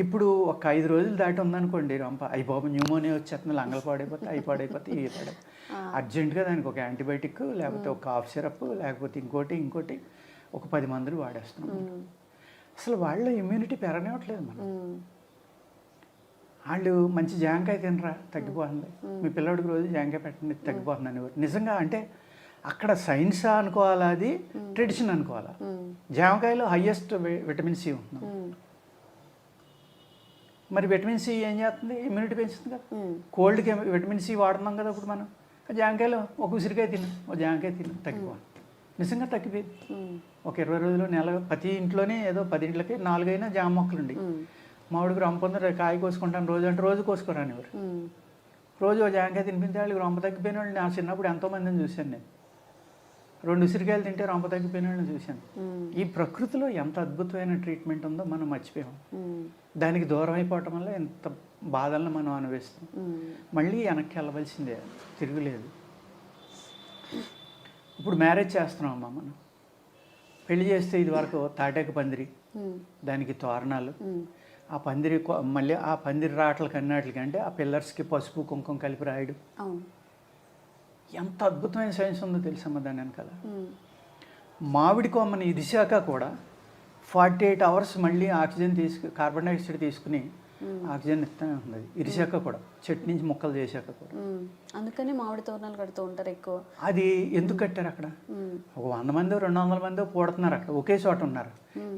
ఇప్పుడు ఒక 5 రోజులు దాటి ఉందనుకోండి రంప, అయ్యి బాబు న్యూమోనియా వచ్చేస్తుంది, లంగలు పాడైపోతే అవి పాడైపోతే ఇవి పాడైపోతే అర్జెంటుగా దానికి ఒక యాంటీబయాటిక్ లేకపోతే ఒక కాఫ్ సిరప్ లేకపోతే ఇంకోటి ఒక 10 మందులు వాడేస్తున్నాం. అసలు వాళ్ళ ఇమ్యూనిటీ పెరగనివ్వట్లేదు మనం. వాళ్ళు మంచి జాంకాయ తినరా తగ్గిపోతుంది, మీ పిల్లడికి రోజు జాంకాయ పెట్టండి తగ్గిపోతుంది అనేవారు. నిజంగా అంటే అక్కడ సైన్స్ అనుకోవాలా, అది ట్రెడిషన్ అనుకోవాలా? జామకాయలో హయ్యెస్ట్ విటమిన్ సి ఉంటుంది. మరి విటమిన్ సి ఏం చేస్తుంది, ఇమ్యూనిటీ పెంచుతుంది కదా. కోల్డ్కి విటమిన్ సి వాడుతున్నాం కదా ఇప్పుడు మనం. జామకాయలో ఒక ఉసిరికాయ తిను, ఒక జామకాయ తిను, తగ్గిపోవాలి. నిజంగా తగ్గిపోయింది. ఒక 20 రోజులు నెల ప్రతి ఇంట్లోనే ఏదో 10 ఇంట్లకి 4 అయినా జామ మొక్కలు ఉండి, మామిడికి రొంప ఉంది కాయ కోసుకుంటాను రోజు అంటే రోజు కోసుకోరాని ఎవరు. రోజు ఒక జామకాయ తినిపించే వాళ్ళకి రొంప తగ్గిపోయిన వాళ్ళు నా చిన్నప్పుడు ఎంతోమందిని చూశాను నేను. 2 ఉసిరికాయలు తింటే రొంప తగ్గిపోయిన వాళ్ళని చూశాను. ఈ ప్రకృతిలో ఎంత అద్భుతమైన ట్రీట్మెంట్ ఉందో మనం మర్చిపోయాం. దానికి దూరం అయిపోవటం వల్ల ఎంత బాధలను మనం అనుభవిస్తాం. మళ్ళీ వెనక్కి వెళ్ళవలసిందే, తిరుగులేదు. ఇప్పుడు మ్యారేజ్ చేస్తున్నామమ్మా మనం. పెళ్లి చేస్తే ఇది వరకు తాటాకు పందిరి, దానికి తోరణాలు, ఆ పందిరి మళ్ళీ ఆ పందిరి రాటలకి అన్నిటికి అంటే ఆ పిల్లర్స్కి పసుపు కుంకుమ కలిపి రాయడం. ఎంత అద్భుతమైన సైన్స్ ఉందో తెలుసమ్మా దాని వెనకాల. మామిడి కొమ్మని ఇదిశాక కూడా 48 అవర్స్ మళ్ళీ ఆక్సిజన్ కార్బన్ డైఆక్సైడ్ తీసుకుని ఆక్సిజన్ ఇస్తూనే ఉంటుంది. ఇరిశాక కూడా, చెట్టు నుంచి ముక్కలు చేశాక కూడా. అందుకని మామిడి తోరణాలు కడుతూ ఉంటారు ఎక్కువ. అది ఎందుకు కట్టారు అక్కడ? ఒక 100 మందో 200 మందో పూడుతున్నారు అక్కడ, ఒకే చోట ఉన్నారు.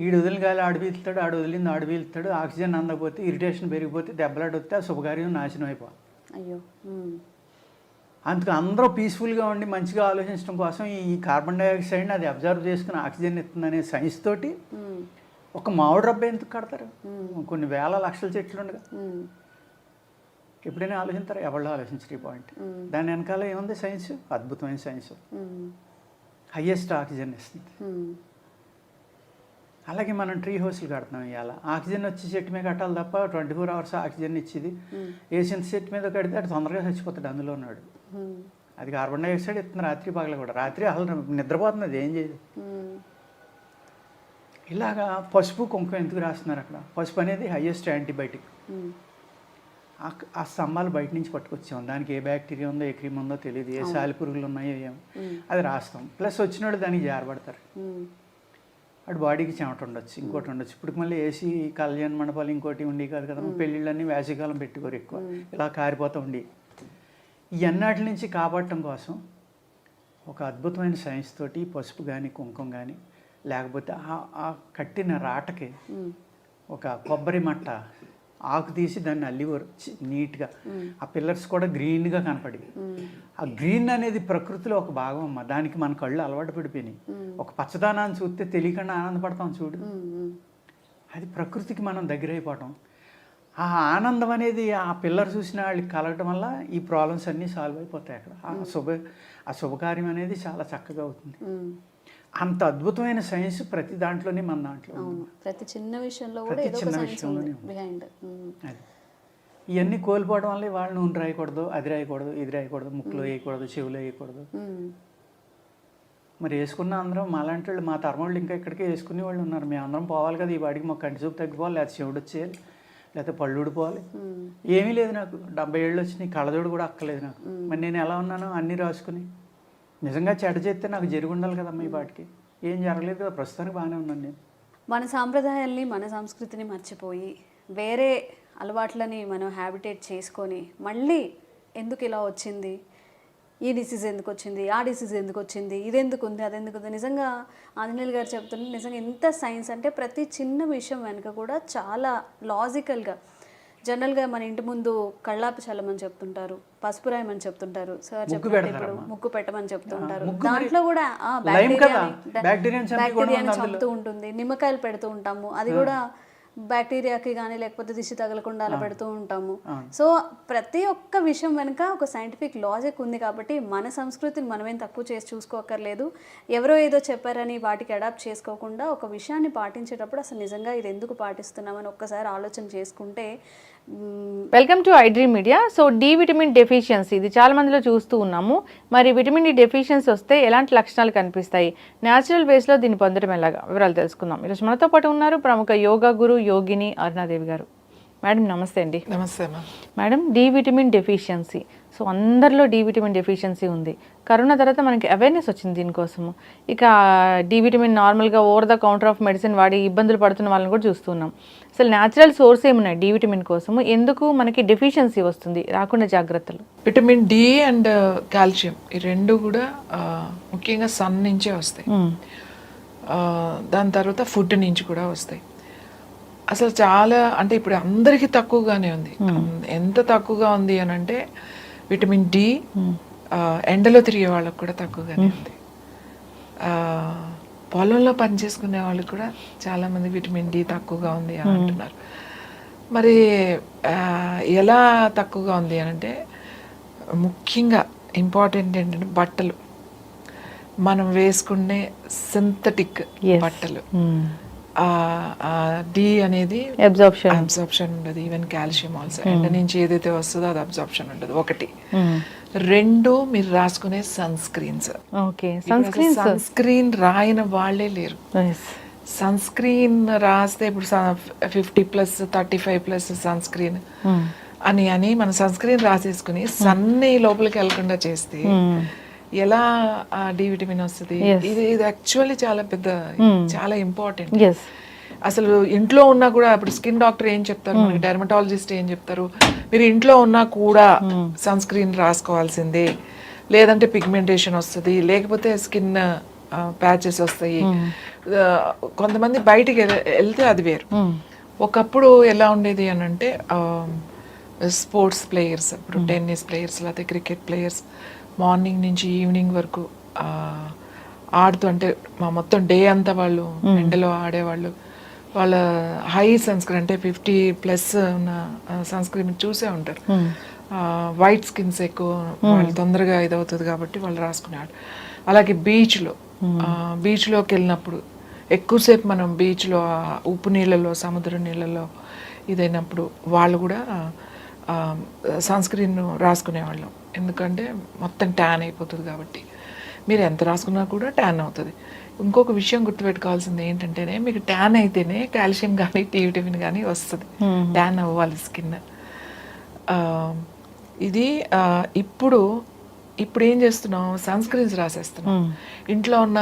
ఈడు వదిలిన గాలి ఆడు పీలుతాడు, ఆడు వదిలింది ఆడు పీలుతాడు. ఆక్సిజన్ అందకపోతే, ఇరిటేషన్ పెరిగిపోతే, దెబ్బలాడి వస్తే ఆ శుభకార్యం నాశనం అయిపోవాలి. అయ్యో. అందుకు అందరూ పీస్ఫుల్గా ఉండి మంచిగా ఆలోచించడం కోసం ఈ కార్బన్ డైఆక్సైడ్ని అది అబ్జర్వ్ చేసుకుని ఆక్సిజన్ ఇస్తుందనే సైన్స్ తోటి ఒక మామిడి రబ్బ ఎందుకు కడతారు? కొన్ని వేల లక్షల చెట్లు ఉండగా ఎప్పుడైనా ఆలోచిస్తారు? ఎవరిలో ఆలోచించరు ఈ పాయింట్. దాని వెనకాల ఏముంది? సైన్స్, అద్భుతమైన సైన్స్. హయ్యెస్ట్ ఆక్సిజన్ ఇస్తుంది. అలాగే మనం ట్రీ హౌస్లు కడుతున్నాం. ఇవాళ ఆక్సిజన్ వచ్చి చెట్టు మీద కట్టాలి తప్ప 24 hours ఆక్సిజన్ ఇచ్చేది వేసిన చెట్టు మీద కడితే అది తొందరగా చచ్చిపోతాడు అందులో ఉన్నాడు. అది కార్బన్ డైఆక్సైడ్ ఇస్తుంది రాత్రి పగల కూడా. రాత్రి అసలు నిద్రపోతుంది, అది ఏం చేయదు. ఇలాగా పసుపు కుంకుమ ఎందుకు రాస్తున్నారు అక్కడ? పసుపు అనేది హయ్యెస్ట్ యాంటీబయాటిక్. ఆ స్తంభాలు బయట నుంచి పట్టుకొచ్చాం. దానికి ఏ బ్యాక్టీరియా ఉందో, ఏ క్రీమ్ ఉందో తెలియదు, ఏ సాలి పురుగులు ఉన్నాయో ఏమో, అది రాస్తాం. ప్లస్ వచ్చిన వాళ్ళు దానికి జారబడతారు. అటు బాడీకి చెమట ఉండొచ్చు, ఇంకోటి ఉండొచ్చు. ఇప్పుడు మళ్ళీ ఏసీ కళ్యాణ మండపాలు ఇంకోటి ఉండి కాదు కదా, పెళ్ళిళ్ళన్నీ వేసవికాలం పెట్టుకోరు ఎక్కువ, ఇలా కారిపోతూ ఉండి. ఈ అన్నిటి నుంచి కాపాడటం కోసం ఒక అద్భుతమైన సైన్స్ తోటి పసుపు కానీ కుంకుమ కానీ, లేకపోతే ఆ కట్టిన రాటకి ఒక కొబ్బరి మట్ట ఆకు తీసి దాన్ని అల్లివారు నీట్గా. ఆ పిల్లర్స్ కూడా గ్రీన్గా కనపడి, ఆ గ్రీన్ అనేది ప్రకృతిలో ఒక భాగం అమ్మ. దానికి మన కళ్ళు అలవాటు పడిపోయినాయి. ఒక పచ్చదానాన్ని చూస్తే తెలియకుండా ఆనందపడతాం చూడు, అది ప్రకృతికి మనం దగ్గర అయిపోవటం. ఆ ఆనందం అనేది ఆ పిల్లర్ చూసిన వాళ్ళకి కలగటం వల్ల ఈ ప్రాబ్లమ్స్ అన్నీ సాల్వ్ అయిపోతాయి అక్కడ. ఆ శుభకార్యం అనేది చాలా చక్కగా అవుతుంది. అంత అద్భుతమైన సైన్స్ ప్రతి దాంట్లోనే మన దాంట్లో, ప్రతి చిన్న విషయంలో కూడా ఏదో ఒక సైన్స్ ఉంది బిహైండ్. ఇవన్నీ కోల్పోవడం వల్ల వాళ్ళు నూనె రాయకూడదు, అది రాయకూడదు, ఇది రాయకూడదు, ముక్కులో వేయకూడదు, చెవులో వేయకూడదు. మరి వేసుకున్న అందరం మాలాంటి వాళ్ళు, మా తరమోళ్ళు ఇంకా ఇక్కడికే వేసుకునే వాళ్ళు ఉన్నారు. మేము అందరం పోవాలి కదా ఈ వాడికి, మాకు కంటి చూపు తగ్గిపోవాలి, లేకపోతే చెవుడు వచ్చేయాలి, లేకపోతే పళ్ళు ఊడిపోవాలి. ఏమీ లేదు నాకు. 70 ఏళ్ళు వచ్చినాయి, కళ్ళజోడు కూడా అక్కలేదు నాకు. మరి నేను ఎలా ఉన్నానో అన్నీ రాసుకుని. నిజంగా చెడ్డ చేస్తే నాకు జరిగి ఉండాలి కదమ్మా ఈ పాటికి. ఏం జరగలేదు కదా, ప్రస్తుతానికి బాగానే ఉన్నాను నేను. మన సాంప్రదాయాల్ని, మన సంస్కృతిని మర్చిపోయి వేరే అలవాట్లని మనం హ్యాబిటేట్ చేసుకొని మళ్ళీ ఎందుకు ఇలా వచ్చింది, ఈ డిసీజ్ ఎందుకు వచ్చింది, ఆ డిసీజ్ ఎందుకు వచ్చింది, ఇది ఎందుకు ఉంది, అది ఎందుకు ఉంది. నిజంగా ఆంజనేయులు గారు చెప్తున్నారు, నిజంగా ఎంత సైన్స్ అంటే ప్రతి చిన్న విషయం వెనుక కూడా చాలా లాజికల్గా. జనరల్గా మన ఇంటి ముందు కళ్ళాపి చల్లమని చెప్తుంటారు, పసుపు రాయమని చెప్తుంటారు, సార్ చెప్పారు ఇప్పుడు ముగ్గు పెట్టమని చెప్తుంటారు. దాంట్లో కూడా బ్యాక్టీరియాని చంపుతూ ఉంటుంది. నిమ్మకాయలు పెడుతూ ఉంటాము, అది కూడా బ్యాక్టీరియాకి కానీ లేకపోతే దిష్టి తగలకుండా అలా పెడుతూ ఉంటాము. సో ప్రతి ఒక్క విషయం వెనుక ఒక సైంటిఫిక్ లాజిక్ ఉంది. కాబట్టి మన సంస్కృతిని మనమేం తక్కువ చేసి చూసుకోకర్లేదు. ఎవరో ఏదో చెప్పారని వాటికి అడాప్ట్ చేసుకోకుండా ఒక విషయాన్ని పాటించేటప్పుడు అసలు నిజంగా ఇది ఎందుకు పాటిస్తున్నామని ఒక్కసారి ఆలోచన చేసుకుంటే. Welcome to iDream Media. So D vitamin deficiency ఇది చాలా మందిలో చూస్తూ ఉన్నాము. మరి విటమిన్ డి డెఫిషియన్సీ వస్తే ఎలాంటి లక్షణాలు కనిపిస్తాయి, న్యాచురల్ బేస్లో దీన్ని పొందడం ఎలాగా, వివరాలు తెలుసుకుందాం. ఈరోజు మనతో పాటు ఉన్నారు ప్రముఖ యోగా గురు యోగిని అరుణాదేవి గారు. మేడం నమస్తే అండి. నమస్తే madam. D vitamin deficiency, so అందరిలో డి విటమిన్ డెఫిషియన్సీ ఉంది. కరోనా తర్వాత మనకి అవేర్నెస్ వచ్చింది దీనికోసము. ఇక డి విటమిన్ నార్మల్గా over the counter of medicine వాడి ఇబ్బందులు పడుతున్న వాళ్ళని కూడా చూస్తున్నాం. అసలు న్యాచురల్ సోర్స్ ఏమున్నాయి డి విటమిన్ కోసము, ఎందుకు మనకి డెఫిషియన్సీ వస్తుంది, రాకుండా జాగ్రత్తలు? విటమిన్ డి అండ్ కాల్షియం ఈ రెండు కూడా ముఖ్యంగా సన్ నుంచే వస్తాయి. దాని తర్వాత ఫుడ్ నుంచి కూడా వస్తాయి. అసలు చాలా అంటే ఇప్పుడు అందరికీ తక్కువగానే ఉంది. ఎంత తక్కువగా ఉంది అని అంటే విటమిన్ డి ఎండలో తిరిగే వాళ్ళకు కూడా తక్కువగానే ఉంది. పొలంలో పనిచేసుకునే వాళ్ళకి కూడా చాలామంది విటమిన్ డి తక్కువగా ఉంది అని అంటున్నారు. మరి ఎలా తక్కువగా ఉంది అని అంటే ముఖ్యంగా ఇంపార్టెంట్ ఏంటంటే బట్టలు, మనం వేసుకునే సింథటిక్ బట్టలు, డి అనేది అబ్జార్ప్షన్ ఉండదు. ఈవెన్ కాల్షియం ఆల్సో ఎండ నుంచి ఏదైతే వస్తుందో అది అబ్జార్ప్షన్ ఉండదు. ఒకటి. రెండు, మీరు రాసుకునే సన్ స్క్రీన్స్. సన్ స్క్రీన్ రాయని వాళ్ళే లేరు. సన్ స్క్రీన్ రాస్తే ఇప్పుడు 50+, 35+ సన్ స్క్రీన్ అని మన సన్ స్క్రీన్ రాసేసుకుని సన్ని లోపలికి వెళ్లకుండా చేస్తే ఎలా డి విటమిన్ వస్తుంది? ఇది యాక్చువల్లీ చాలా పెద్ద, చాలా ఇంపార్టెంట్. అసలు ఇంట్లో ఉన్నా కూడా ఇప్పుడు స్కిన్ డాక్టర్ ఏం చెప్తారు, మనకి డెర్మటాలజిస్ట్ ఏం చెప్తారు, మీరు ఇంట్లో ఉన్నా కూడా సన్ స్క్రీన్ రాసుకోవాల్సిందే, లేదంటే పిగ్మెంటేషన్ వస్తుంది, లేకపోతే స్కిన్ ప్యాచెస్ వస్తాయి. కొంతమంది బయటికి వెళ్తే అది వేరు. ఒకప్పుడు ఎలా ఉండేది అని అంటే స్పోర్ట్స్ ప్లేయర్స్, ఇప్పుడు టెన్నిస్ ప్లేయర్స్ లేకపోతే క్రికెట్ ప్లేయర్స్ మార్నింగ్ నుంచి ఈవినింగ్ వరకు ఆడుతూ, అంటే మా మొత్తం డే అంతా వాళ్ళు ఎండలో ఆడేవాళ్ళు. వాళ్ళ హై సన్స్క్రీన్ అంటే 50+ ఉన్న సన్స్క్రీన్ చూసే ఉంటారు. వైట్ స్కిన్స్ ఎక్కువ, వాళ్ళు తొందరగా ఇదవుతుంది కాబట్టి వాళ్ళు రాసుకునేవాళ్ళు. అలాగే బీచ్లోకి వెళ్ళినప్పుడు ఎక్కువసేపు మనం బీచ్లో ఉప్పు నీళ్ళలో, సముద్ర నీళ్ళలో ఇదైనప్పుడు వాళ్ళు కూడా సన్స్క్రీన్ రాసుకునేవాళ్ళం. ఎందుకంటే మొత్తం ట్యాన్ అయిపోతుంది కాబట్టి. మీరు ఎంత రాసుకున్నా కూడా ట్యాన్ అవుతుంది. ఇంకొక విషయం గుర్తుపెట్టుకోవాల్సింది ఏంటంటేనే, మీకు ట్యాన్ అయితేనే కాల్షియం కానీ డి విటమిన్ కానీ వస్తుంది. ట్యాన్ అవ్వాలి స్కిన్. ఇది ఇప్పుడు ఏం చేస్తున్నాం, సన్ స్క్రీన్స్ రాసేస్తున్నాం. ఇంట్లో ఉన్న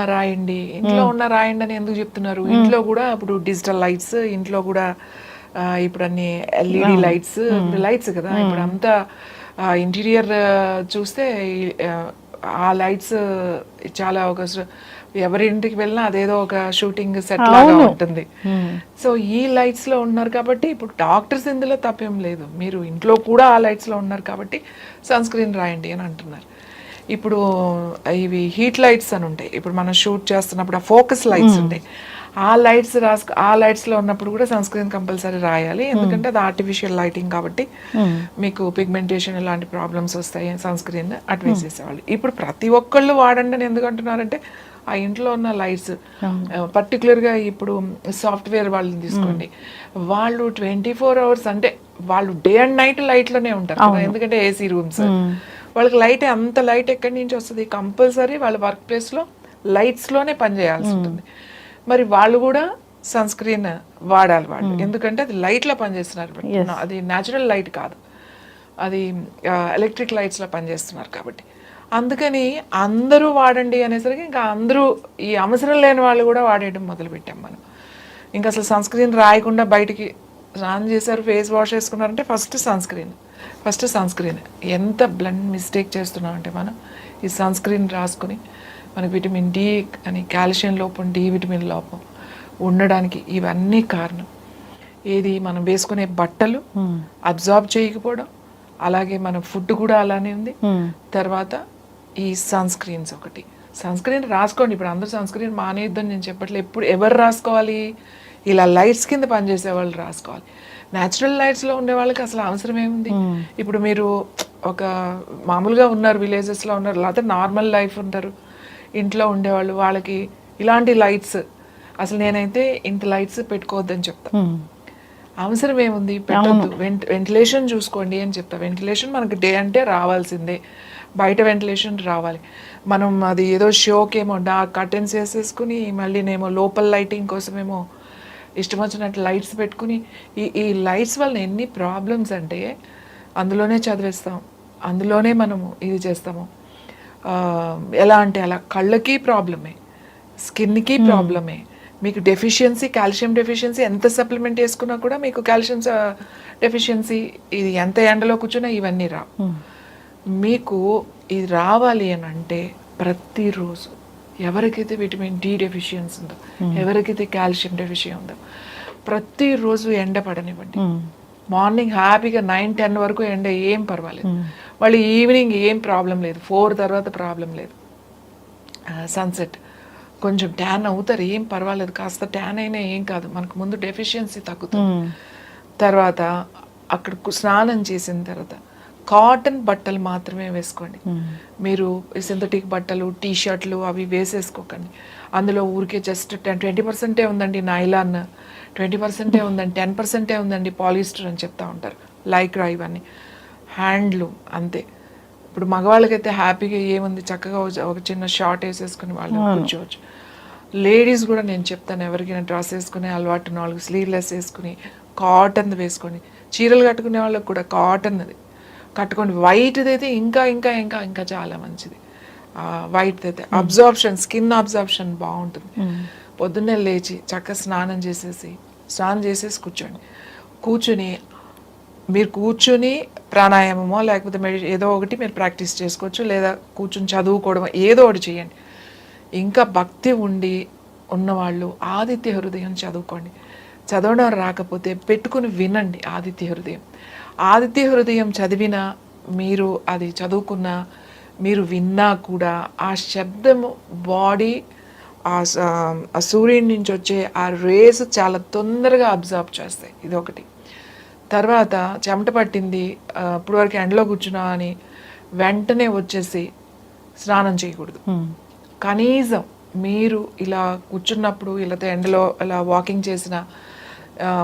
రాయండి అని ఎందుకు చెప్తున్నారు? ఇంట్లో కూడా ఇప్పుడు డిజిటల్ లైట్స్, ఇంట్లో కూడా ఇప్పుడు అన్ని ఎల్ఈడి లైట్స్ కదా. ఇప్పుడు అంతా ఇంటీరియర్ చూస్తే ఆ లైట్స్ చాలా ఎవరి ఇంటికి వెళ్ళినా అదేదో ఒక షూటింగ్ సెట్ లాగా ఉంటుంది. సో ఈ లైట్స్ లో ఉన్నారు కాబట్టి ఇప్పుడు డాక్టర్స్ ఇందులో తప్పేం లేదు, మీరు ఇంట్లో కూడా ఆ లైట్స్ లో ఉన్నారు కాబట్టి సన్ స్క్రీన్ రాయండి అని అంటున్నారు. ఇప్పుడు ఇవి హీట్ లైట్స్ అని ఉంటాయి. ఇప్పుడు మనం షూట్ చేస్తున్నప్పుడు ఆ ఫోకస్ లైట్స్ ఉంటాయి. ఆ లైట్స్ లో ఉన్నప్పుడు కూడా సన్ స్క్రీన్ కంపల్సరీ రాయాలి. ఎందుకంటే అది ఆర్టిఫిషియల్ లైటింగ్ కాబట్టి మీకు పిగ్మెంటేషన్ ఇలాంటి ప్రాబ్లమ్స్ వస్తాయి. సన్ స్క్రీన్ అటు వేసేసేవాళ్ళు. ఇప్పుడు ప్రతి ఒక్కళ్ళు వాడండి అని ఎందుకు అంటున్నారంటే, ఆ ఇంట్లో ఉన్న లైట్స్ పర్టికులర్గా ఇప్పుడు సాఫ్ట్వేర్ వాళ్ళని తీసుకోండి, వాళ్ళు 24 hours అంటే వాళ్ళు డే అండ్ నైట్ లైట్లోనే ఉంటారు కదా. ఎందుకంటే ఏసీ రూమ్స్, వాళ్ళకి లైట్, అంత లైట్ ఎక్కడి నుంచి వస్తుంది? కంపల్సరీ వాళ్ళ వర్క్ ప్లేస్లో లైట్స్లోనే పనిచేయాల్సి ఉంటుంది. మరి వాళ్ళు కూడా సన్ స్క్రీన్ వాడాలి వాళ్ళు, ఎందుకంటే అది లైట్లో పనిచేస్తున్నారు. అది న్యాచురల్ లైట్ కాదు, అది ఎలక్ట్రిక్ లైట్స్లో పనిచేస్తున్నారు కాబట్టి. అందుకని అందరూ వాడండి అనేసరికి ఇంకా అందరూ, ఈ అవసరం లేని వాళ్ళు కూడా వాడేయడం మొదలుపెట్టాం మనం. ఇంకా అసలు సన్ స్క్రీన్ రాయకుండా బయటికి స్నానం చేశారు, ఫేస్ వాష్ వేసుకున్నారంటే ఫస్ట్ సన్ స్క్రీన్. ఎంత బ్లండ్ మిస్టేక్ చేస్తున్నాం అంటే మనం ఈ సన్ స్క్రీన్ రాసుకుని మనకి విటమిన్ డి అని, కాల్షియం లోపం, డి విటమిన్ లోపం ఉండడానికి ఇవన్నీ కారణం. ఏది మనం వేసుకునే బట్టలు అబ్జార్బ్ చేయకపోవడం, అలాగే మన ఫుడ్ కూడా అలానే ఉంది. తర్వాత ఈ సన్ స్క్రీన్స్ ఒకటి. సన్ స్క్రీన్ రాసుకోండి. ఇప్పుడు అందరూ సన్ స్క్రీన్ మానేద్దని నేను చెప్పట్లేదు. ఎప్పుడు ఎవరు రాసుకోవాలి? ఇలా లైట్స్ కింద పనిచేసే వాళ్ళు రాసుకోవాలి. న్యాచురల్ లైట్స్లో ఉండే వాళ్ళకి అసలు అవసరం ఏముంది? ఇప్పుడు మీరు ఒక మామూలుగా ఉన్నారు, విలేజెస్లో ఉన్నారు, లేకపోతే నార్మల్ లైఫ్ ఉంటారు, ఇంట్లో ఉండేవాళ్ళు, వాళ్ళకి ఇలాంటి లైట్స్ అసలు నేనైతే ఇంత లైట్స్ పెట్టుకోవద్దని చెప్తా. అవసరం ఏముంది? పెట్టద్దు. వెంటిలేషన్ చూసుకోండి అని చెప్తా. వెంటిలేషన్ మనకి డే అంటే రావాల్సిందే, బయట వెంటిలేషన్ రావాలి. మనం అది ఏదో షోకేమో కర్టెన్స్ వేసేసుకుని మళ్ళీ నేమో లోపల లైటింగ్ కోసమేమో ఇష్టం వచ్చినట్టు లైట్స్ పెట్టుకుని, ఈ లైట్స్ వల్ల ఎన్ని ప్రాబ్లమ్స్ అంటే అందులోనే చదివేస్తాం, అందులోనే మనము ఇది చేస్తాము. ఎలా అంటే అలా కళ్ళకి ప్రాబ్లమే, స్కిన్కి ప్రాబ్లమే. మీకు డెఫిషియన్సీ, కాల్షియం డెఫిషియన్సీ ఎంత సప్లిమెంట్ చేసుకున్నా కూడా మీకు కాల్షియం డెఫిషియన్సీ, ఇది ఎంత ఎండలో కూర్చున్నా ఇవన్నీ రావు. మీకు ఇది రావాలి అని అంటే ప్రతిరోజు ఎవరికైతే విటమిన్ డి డెఫిషియన్సీ ఉందో, ఎవరికైతే కాల్షియం డెఫిషియన్ ఉందో, ప్రతిరోజు ఎండ పడనివ్వండి. మార్నింగ్ హ్యాపీగా 9-10 వరకు ఎండ ఏం పర్వాలేదు. వాళ్ళు ఈవినింగ్ ఏం ప్రాబ్లం లేదు, 4 తర్వాత ప్రాబ్లం లేదు. సన్సెట్ కొంచెం ట్యాన్ అవుతారు, ఏం పర్వాలేదు, కాస్త ట్యాన్ అయినా ఏం కాదు, మనకు ముందు డెఫిషియన్సీ తగ్గుతుంది. తర్వాత అక్కడ స్నానం చేసిన తర్వాత కాటన్ బట్టలు మాత్రమే వేసుకోండి. మీరు సింథటిక్ బట్టలు, టీ షర్ట్లు అవి వేసేసుకోకండి. అందులో ఊరికే జస్ట్ 20% ఉందండి నైలాన్, 20% ఉందండి, 10% ఉందండి పాలిస్టర్ అని చెప్తా ఉంటారు, లైక్రా ఇవన్నీ. హ్యాండ్లూమ్ అంతే. ఇప్పుడు మగవాళ్ళకైతే హ్యాపీగా ఏముంది, చక్కగా ఒక చిన్న షార్ట్ వేసేసుకుని వాళ్ళు కూర్చోవచ్చు. లేడీస్ కూడా నేను చెప్తాను, ఎవరికైనా డ్రెస్ వేసుకునే అలవాటు 4 స్లీవ్లెస్ వేసుకుని కాటన్ వేసుకోండి. చీరలు కట్టుకునే వాళ్ళకి కూడా కాటన్ది కట్టుకోండి. వైట్ది అయితే ఇంకా ఇంకా ఇంకా ఇంకా చాలా మంచిది. వైట్ అయితే అబ్జార్ప్షన్, స్కిన్ అబ్జార్ప్షన్ బాగుంటుంది. పొద్దున్నే లేచి చక్కగా స్నానం చేసేసి కూర్చొని మీరు కూర్చుని ప్రాణాయామమో లేకపోతే ఏదో ఒకటి మీరు ప్రాక్టీస్ చేసుకోవచ్చు, లేదా కూర్చుని చదువుకోవడం ఏదో ఒకటి చేయండి. ఇంకా భక్తి ఉన్నవాళ్ళు ఆదిత్య హృదయం చదువుకోండి. చదవడం రాకపోతే పెట్టుకుని వినండి ఆదిత్య హృదయం చదివినా, మీరు అది చదువుకున్నా, మీరు విన్నా కూడా ఆ శబ్దము బాడీ ఆ సూర్యుడి నుంచి వచ్చే ఆ రేస్ చాలా తొందరగా అబ్జర్వ్ చేస్తాయి. ఇది ఒకటి. తర్వాత చెమట పట్టింది, ఇప్పుడు వరకు ఎండలో కూర్చున్నా అని వెంటనే వచ్చేసి స్నానం చేయకూడదు. కనీసం మీరు ఇలా కూర్చున్నప్పుడు ఇలా ఎండలో ఇలా వాకింగ్ చేసిన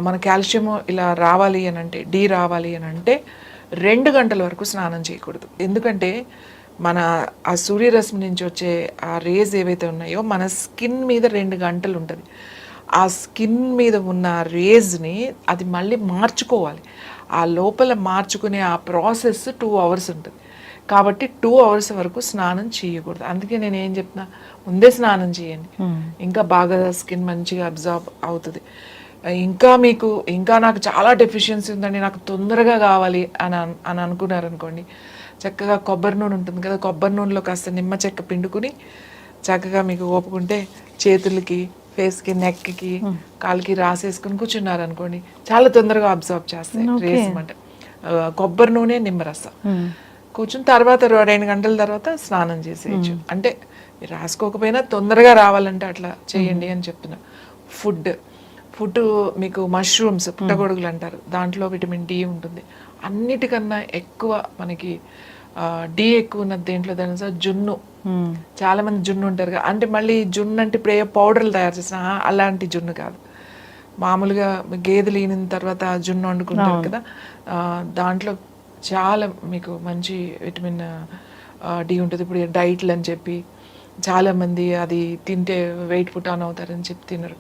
మన కాల్షియం ఇలా రావాలి అని అంటే, డి రావాలి అని అంటే 2 గంటల వరకు స్నానం చేయకూడదు. ఎందుకంటే మన ఆ సూర్యరశ్మి నుంచి వచ్చే ఆ రేస్ ఏవైతే ఉన్నాయో మన స్కిన్ మీద 2 గంటలు ఉంటుంది. ఆ స్కిన్ మీద ఉన్న రేస్ని అది మళ్ళీ మార్చుకోవాలి. ఆ లోపల మార్చుకునే ఆ ప్రాసెస్ 2 అవర్స్ ఉంటుంది. కాబట్టి 2 అవర్స్ వరకు స్నానం చేయకూడదు. అందుకే నేను ఏం చెప్తున్నా, ముందే స్నానం చేయండి, ఇంకా బాగా స్కిన్ మంచిగా అబ్జర్వ్ అవుతుంది. ఇంకా నాకు చాలా డెఫిషియన్సీ ఉందండి, నాకు తొందరగా కావాలి అని అనుకున్నారనుకోండి, చక్కగా కొబ్బరి నూనె ఉంటుంది కదా, కొబ్బరి నూనెలో కాస్త నిమ్మ చెక్క పిండుకుని చక్కగా మీకు ఓపుకుంటే చేతులకి, ఫేస్కి, నెక్కి, కాళ్ళకి రాసేసుకుని కూర్చున్నారనుకోండి, చాలా తొందరగా అబ్జర్వ్ చేస్తాయి రేస్ అన్నమాట. కొబ్బరి నూనె, నిమ్మరసం కూర్చుని తర్వాత 2 గంటల తర్వాత స్నానం చేసేయచ్చు. అంటే మీరు రాసుకోకపోయినా తొందరగా రావాలంటే అట్లా చేయండి అని చెప్తున్నా. ఫుడ్ మీకు మష్రూమ్స్, పుట్టగొడుగులు అంటారు, దాంట్లో విటమిన్ డి ఉంటుంది. అన్నిటికన్నా ఎక్కువ మనకి డి ఎక్కువ ఉన్నది దేంట్లో తెలుసా? జున్ను. చాలా మంది జున్ను ఉంటారు కదా, అంటే మళ్ళీ జున్ను అంటే ఇప్పుడు ఏ పౌడర్లు తయారు చేసిన అలాంటి జున్ను కాదు, మామూలుగా గేదెలు ఈనిన తర్వాత జున్ను వండుకుంటారు కదా, దాంట్లో చాలా మీకు మంచి విటమిన్ డి ఉంటుంది. ఇప్పుడు డైట్లు అని చెప్పి చాలామంది అది తింటే వెయిట్ పుట్ ఆన్ అవుతారని చెప్పి తినరు.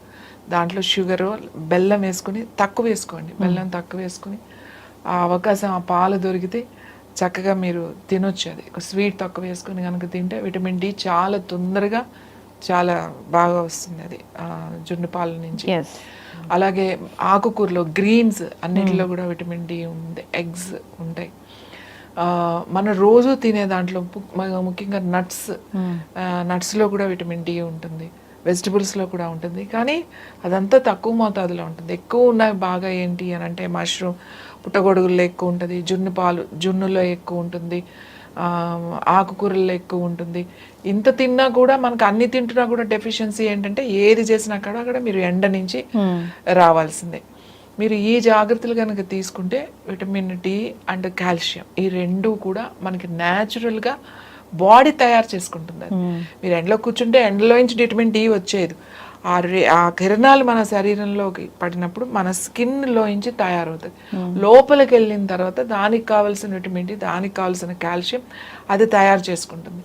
దాంట్లో షుగరు, బెల్లం తక్కువ వేసుకోండి. బెల్లం తక్కువ వేసుకుని ఆ అవకాశం, ఆ పాలు దొరికితే చక్కగా మీరు తినొచ్చు. అది స్వీట్ తక్కువ వేసుకుని కనుక తింటే విటమిన్ డి చాలా తొందరగా చాలా బాగా వస్తుంది అది జున్ను పాల నుంచి. అలాగే ఆకుకూరలో గ్రీన్స్ అన్నిటిలో కూడా విటమిన్ డి ఉంది. ఎగ్స్ ఉంటాయి. మన రోజు తినే దాంట్లో ముఖ్యంగా నట్స్లో కూడా విటమిన్ డి ఉంటుంది, వెజిటబుల్స్లో కూడా ఉంటుంది. కానీ అదంతా తక్కువ మోతాదులో ఉంటుంది. ఎక్కువ ఉన్నాయి బాగా ఏంటి అని అంటే మష్రూమ్, పుట్టగొడుగుల్లో ఎక్కువ ఉంటుంది, జున్నులో ఎక్కువ ఉంటుంది, ఆకుకూరల్లో ఎక్కువ ఉంటుంది. ఇంత తిన్నా కూడా మనకు అన్ని తింటున్నా కూడా డెఫిషియన్సీ ఏంటంటే ఏది చేసినా కూడా అక్కడ మీరు ఎండ నుంచి రావాల్సిందే. మీరు ఈ జాగ్రత్తలు కనుక తీసుకుంటే విటమిన్ డి అండ్ కాల్షియం ఈ 2 కూడా మనకి న్యాచురల్గా బాడీ తయారు చేసుకుంటుంది. మీరు ఎండలో కూర్చుంటే ఎండలోంచి విటమిన్ డి వచ్చేది, ఆ కిరణాలు మన శరీరంలోకి పడినప్పుడు మన స్కిన్లోంచి తయారవుతుంది. లోపలికి వెళ్ళిన తర్వాత దానికి కావాల్సిన విటమిన్ డి, దానికి కావాల్సిన కాల్షియం అది తయారు చేసుకుంటుంది.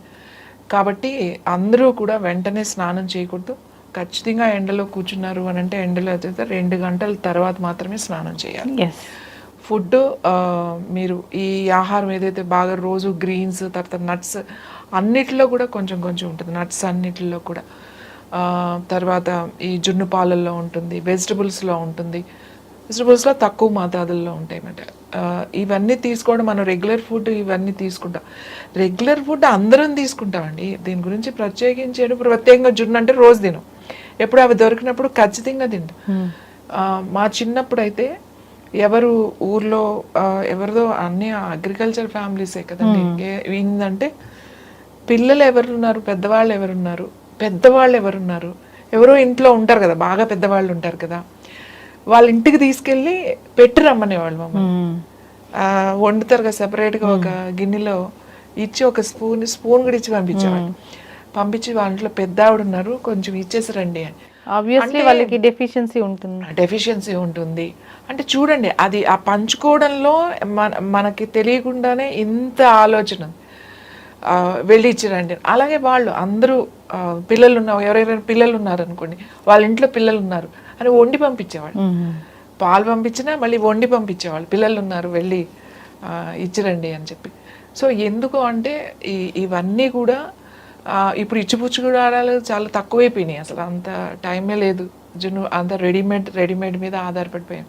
కాబట్టి అందరూ కూడా వెంటనే స్నానం చేయకూడదు. ఖచ్చితంగా ఎండలో కూర్చున్నారు అని అంటే ఎండలో అయితే 2 గంటల తర్వాత మాత్రమే స్నానం చేయాలి. ఫుడ్ మీరు ఈ ఆహారం ఏదైతే బాగా రోజు గ్రీన్స్, తర్వాత నట్స్ అన్నిటిలో కూడా కొంచెం ఉంటుంది. నట్స్ అన్నిటిలో కూడా, తర్వాత ఈ జున్ను పాలల్లో ఉంటుంది, వెజిటబుల్స్లో ఉంటుంది, వెజిటబుల్స్లో తక్కువ మోతాదుల్లో ఉంటాయి అన్నమాట. ఇవన్నీ తీసుకోవడం, మనం రెగ్యులర్ ఫుడ్ ఇవన్నీ తీసుకుంటాం. రెగ్యులర్ ఫుడ్ అందరం తీసుకుంటామండి, దీని గురించి ప్రత్యేకించేది. ప్రత్యేకంగా జున్ను అంటే రోజు తినం, ఎప్పుడు అవి దొరికినప్పుడు ఖచ్చితంగా తింటాం. మా చిన్నప్పుడు అయితే ఎవరు ఊర్లో ఎవరిదో అన్ని అగ్రికల్చర్ ఫ్యామిలీసే కదండి. ఏంటంటే పిల్లలు ఎవరున్నారు, పెద్దవాళ్ళు ఎవరున్నారు, ఎవరో ఇంట్లో ఉంటారు కదా, బాగా పెద్దవాళ్ళు ఉంటారు కదా, వాళ్ళ ఇంటికి తీసుకెళ్ళి పెట్టి రమ్మనేవాళ్ళు మమ్మల్ని. వండుతారు కదా సెపరేట్గా ఒక గిన్నెలో ఇచ్చి, ఒక స్పూన్ కూడా ఇచ్చి పంపించి వాళ్ళ ఇంట్లో పెద్ద ఆవిడ ఉన్నారు, కొంచెం ఇచ్చేసి రండి అని. ఆబ్వియస్లీ వాళ్ళకి డెఫిషియన్సీ ఉంటుంది. అంటే చూడండి, అది ఆ పంచుకోవడంలో మనకి తెలియకుండానే ఇంత ఆలోచన వెళ్ళి ఇచ్చిరండి. అలాగే వాళ్ళు అందరూ ఎవరైనా పిల్లలు ఉన్నారనుకోండి, వాళ్ళ ఇంట్లో పిల్లలు ఉన్నారు అని వండి పంపించేవాళ్ళు. పాలు పంపించినా మళ్ళీ వండి పంపించేవాళ్ళు, పిల్లలు ఉన్నారు వెళ్ళి ఇచ్చిరండి అని చెప్పి. సో ఎందుకు అంటే ఇవన్నీ కూడా ఇప్పుడు ఇచ్చిపుచ్చుకోవడాలు చాలా తక్కువైపోయినాయి, అసలు అంత టైమే లేదు, అంత రెడీమేడ్ మీద ఆధారపడిపోయాం.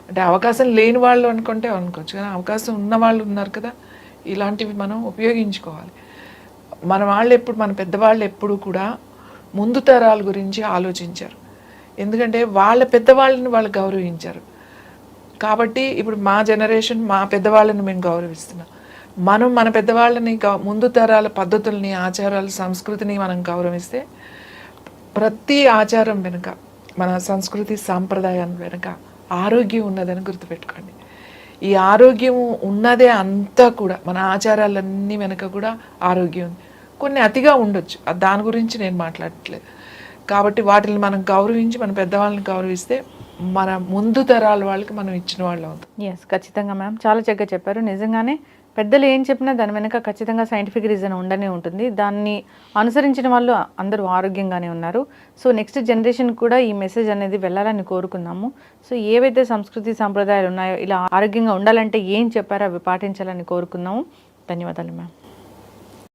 అంటే అవకాశం లేని వాళ్ళు అనుకోవచ్చు, కానీ అవకాశం ఉన్న వాళ్ళు ఉన్నారు కదా, ఇలాంటివి మనం ఉపయోగించుకోవాలి. మన పెద్దవాళ్ళు ఎప్పుడు కూడా ముందు తరాల గురించి ఆలోచించారు, ఎందుకంటే వాళ్ళ పెద్దవాళ్ళని వాళ్ళు గౌరవించారు. కాబట్టి ఇప్పుడు మా జనరేషన్ మా పెద్దవాళ్ళని మేము గౌరవిస్తున్నాం. మనం మన పెద్దవాళ్ళని ముందు తరాల పద్ధతుల్ని, ఆచారాలు, సంస్కృతిని మనం గౌరవిస్తే ప్రతి ఆచారం వెనుక, మన సంస్కృతి సాంప్రదాయం వెనుక ఆరోగ్యం ఉన్నదని గుర్తుపెట్టుకోండి. ఈ ఆరోగ్యం ఉన్నదే అంతా కూడా, మన ఆచారాలన్నీ వెనుక కూడా ఆరోగ్యం ఉంది. కొన్ని అతిగా ఉండొచ్చు, దాని గురించి నేను మాట్లాడట్లేదు. కాబట్టి వాటిని మనం గౌరవించి, మన పెద్దవాళ్ళని గౌరవిస్తే మన ముందు తరాల వాళ్ళకి మనం ఇచ్చిన వాళ్ళు అవుతాం. ఎస్, ఖచ్చితంగా మ్యామ్, చాలా చక్కగా చెప్పారు. నిజంగానే పెద్దలు ఏం చెప్పినా దాని వెనక ఖచ్చితంగా సైంటిఫిక్ రీజన్ ఉండనే ఉంటుంది. దాన్ని అనుసరించిన వాళ్ళు అందరూ ఆరోగ్యంగానే ఉన్నారు. సో నెక్స్ట్ జనరేషన్ కూడా ఈ మెసేజ్ అనేది వెళ్ళాలని కోరుకుందాము. సో ఏవైతే సంస్కృతి సాంప్రదాయాలు ఉన్నాయో, ఇలా ఆరోగ్యంగా ఉండాలంటే ఏం చెప్పారో అవి పాటించాలని కోరుకుందాము. ధన్యవాదాలు మ్యామ్.